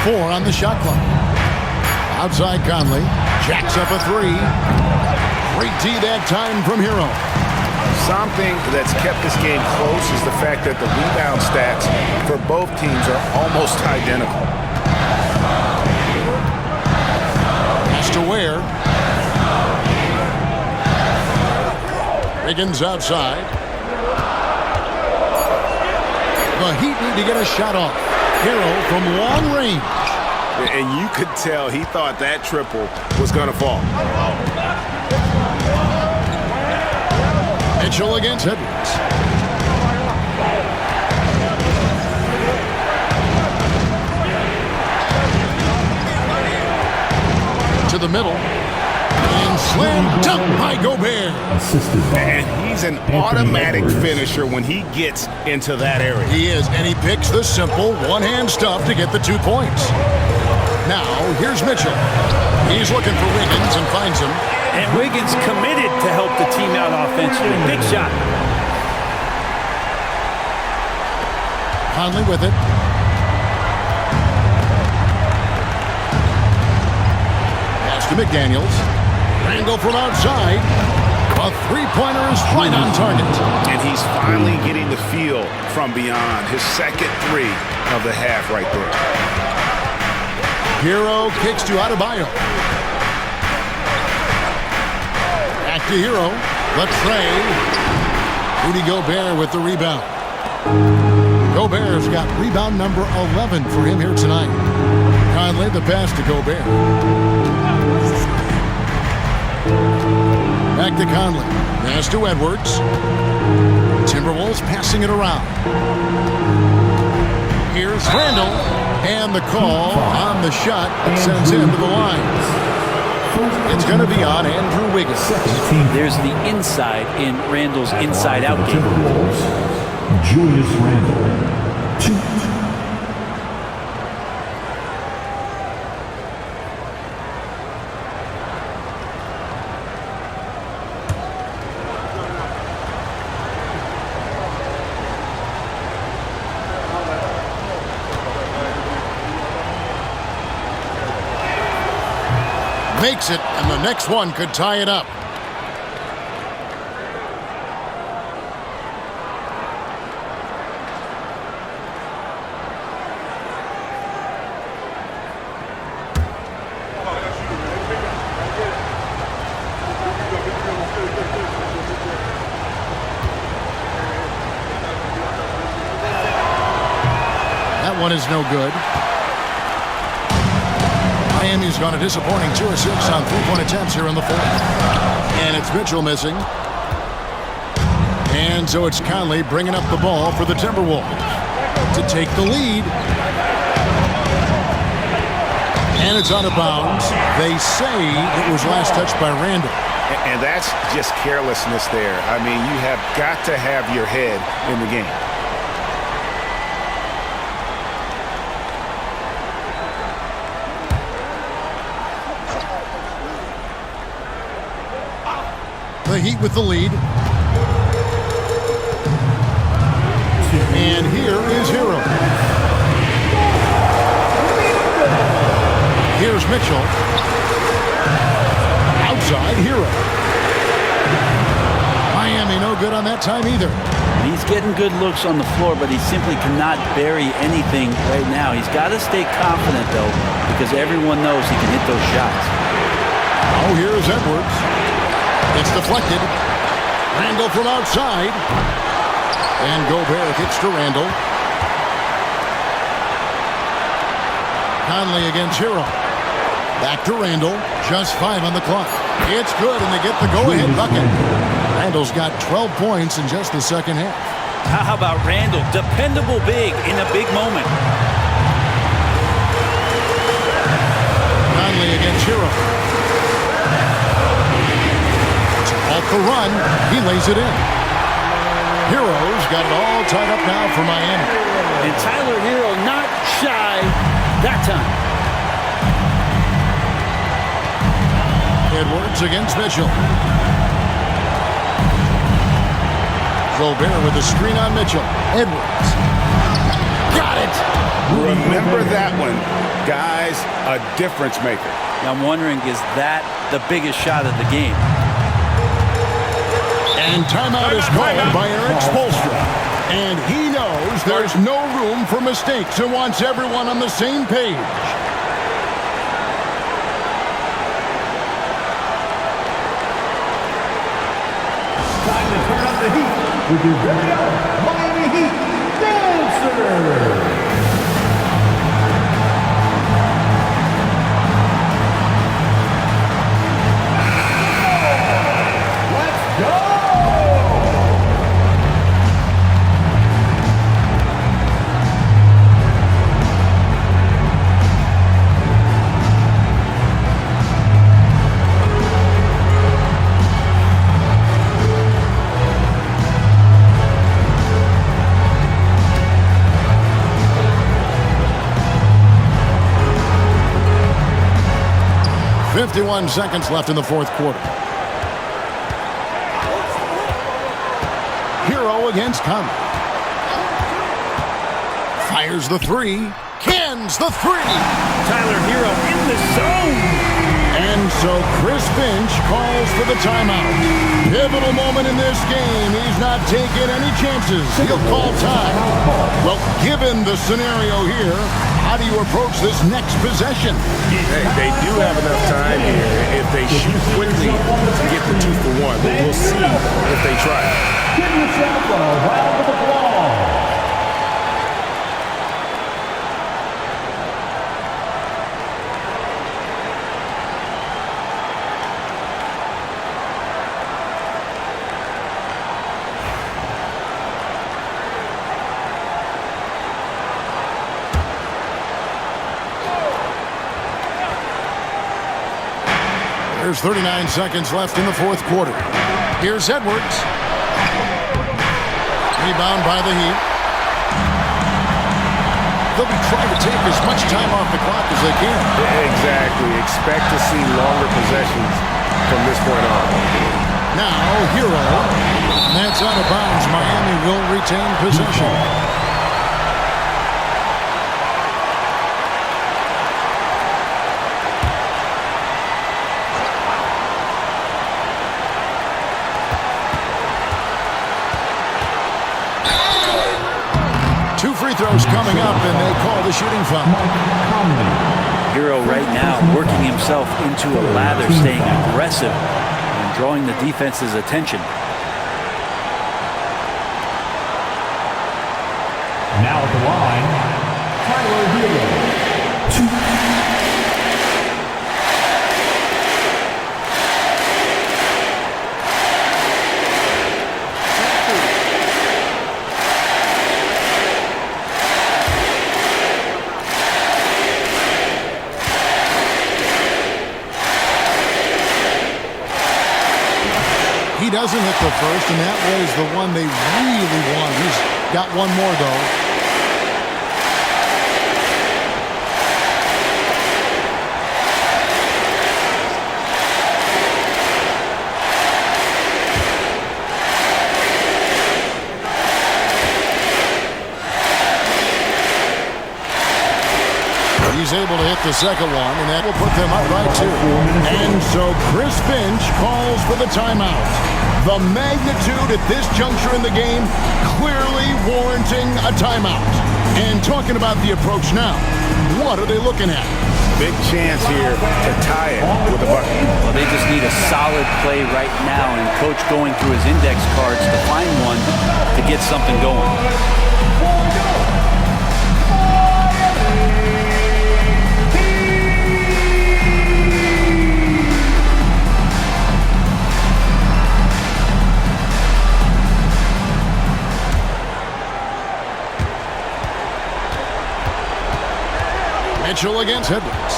4 on the shot clock. Outside Conley. Jacks up a 3. Great D that time from Hero. Something that's kept this game close is the fact that the rebound stats for both teams are almost identical. Pass to Ware. Wiggins outside. The Heat need to get a shot off. Hero from long range. And you could tell he thought that triple was going to fall. Mitchell against Edwards. To the middle. And slam dunk by Gobert. And he's an automatic finisher when he gets into that area. He is, and he picks the simple one-hand stuff to get the 2 points. Now, here's Mitchell. He's looking for Wiggins and finds him. And Wiggins committed to help the team out offensively. Big shot. Conley with it. Pass to McDaniels. Randall from outside. A 3-pointer is right on target. And he's finally getting the feel from beyond. His second 3 of the half right there. Hero kicks to Adebayo. Back to Hero. Let's play. Rudy Gobert with the rebound. Gobert's got rebound number 11 for him here tonight. Conley the pass to Gobert. Back to Conley. Pass to Edwards. Timberwolves passing it around. Here's Randall. And the call on the shot that sends him to the line. It's going to be on Andrew Wiggins. There's the inside in Randall's inside-out game. Julius Randle. 2. Makes it, and the next one could tie it up. That one is no good. Miami's gone a disappointing 2 of 6 on three-point attempts here in the fourth. And it's Mitchell missing. And so it's Conley bringing up the ball for the Timberwolves to take the lead. And it's out of bounds. They say it was last touched by Randall. And that's just carelessness there. I mean, you have got to have your head in the game. The Heat with the lead. And here is Hero. Here's Mitchell. Outside, Hero. Miami no good on that time either. He's getting good looks on the floor, but he simply cannot bury anything right now. He's got to stay confident, though, because everyone knows he can hit those shots. Oh, here's Edwards. It's deflected. Randall from outside. And Gobert kicks to Randall. Conley against Hero. Back to Randall. Just 5 on the clock. It's good, and they get the go-ahead bucket. Randall's got 12 points in just the second half. How about Randall? Dependable big in a big moment. Conley against Hero. Off the run, he lays it in. Hero's got it all tied up now for Miami. And Tyler Hero not shy that time. Edwards against Mitchell. Gobert with the screen on Mitchell. Edwards. Got it! Remember that one. Guys, a difference maker. I'm wondering, is that the biggest shot of the game? And timeout is called by Eric Spoelstra. And he knows there's no room for mistakes and wants everyone on the same page. Time to turn up the heat with your very own Miami Heat Dancer. Go! 51 seconds left in the fourth quarter. Hero against Conley. Fires the three. Cans the three. Tyler Hero in the zone. And so Chris Finch calls for the timeout. Pivotal moment in this game. He's not taking any chances. He'll call time. Well, given the scenario here, how do you approach this next possession? They do have enough time here if they shoot quickly to get the 2 for 1. But we'll see if they try. Give yourself a round of applause. There's 39 seconds left in the fourth quarter. Here's Edwards. Rebound by the Heat. They'll be trying to take as much time off the clock as they can. Exactly. Expect to see longer possessions from this point on. Now, Hero. That's out of bounds. Miami will retain possession. throw's coming up, and they call the shooting foul. Hero right now working himself into a lather, staying aggressive and drawing the defense's attention. Now at the line, Tyler Hero. He doesn't hit the first, and that was the one they really want. He's got one more, though. He's able to hit the second one, and that will put them up by 2. And so Chris Finch calls for the timeout. The magnitude at this juncture in the game clearly warranting a timeout. And talking about the approach now, what are they looking at? Big chance here to tie it with a bucket. Well, they just need a solid play right now, and Coach going through his index cards to find one to get something going. Mitchell against Edwards.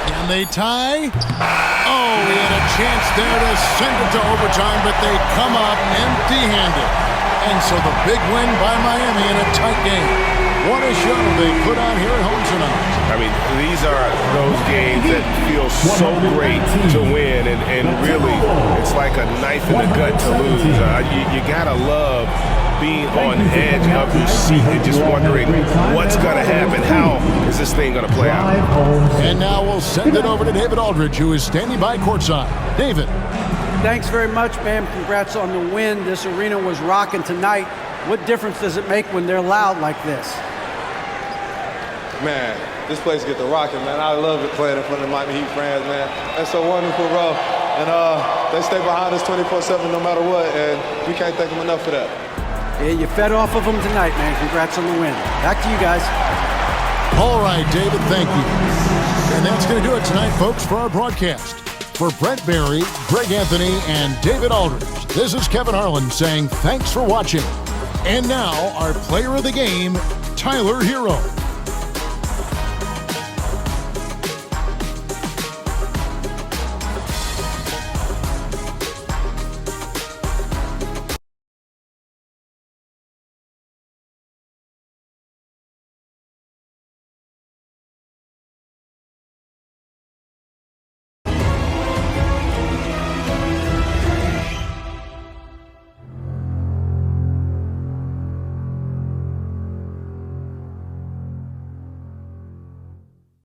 Can they tie? Oh, he had a chance there to send it to overtime, but they come up empty-handed. And so the big win by Miami in a tight game. What a show they put on here at home tonight. I mean, these are those games that feel so great to win, and really, it's like a knife in the gut to lose. You gotta love being on the edge of your seat and just wondering what's gonna happen. How is this thing gonna play out? And now we'll send it over to David Aldridge, who is standing by courtside. David. Thanks very much, man. Congrats on the win. This arena was rocking tonight. What difference does it make when they're loud like this? Man, this place get the rocking, man. I love it playing in front of the Miami Heat fans, man. That's so wonderful, bro. And they stay behind us 24/7 no matter what, and we can't thank them enough for that. Yeah, you fed off of them tonight, man. Congrats on the win. Back to you guys. All right, David, thank you. And that's going to do it tonight, folks, for our broadcast. For Brent Barry, Greg Anthony, and David Aldridge, this is Kevin Harlan saying thanks for watching. And now, our player of the game, Tyler Hero.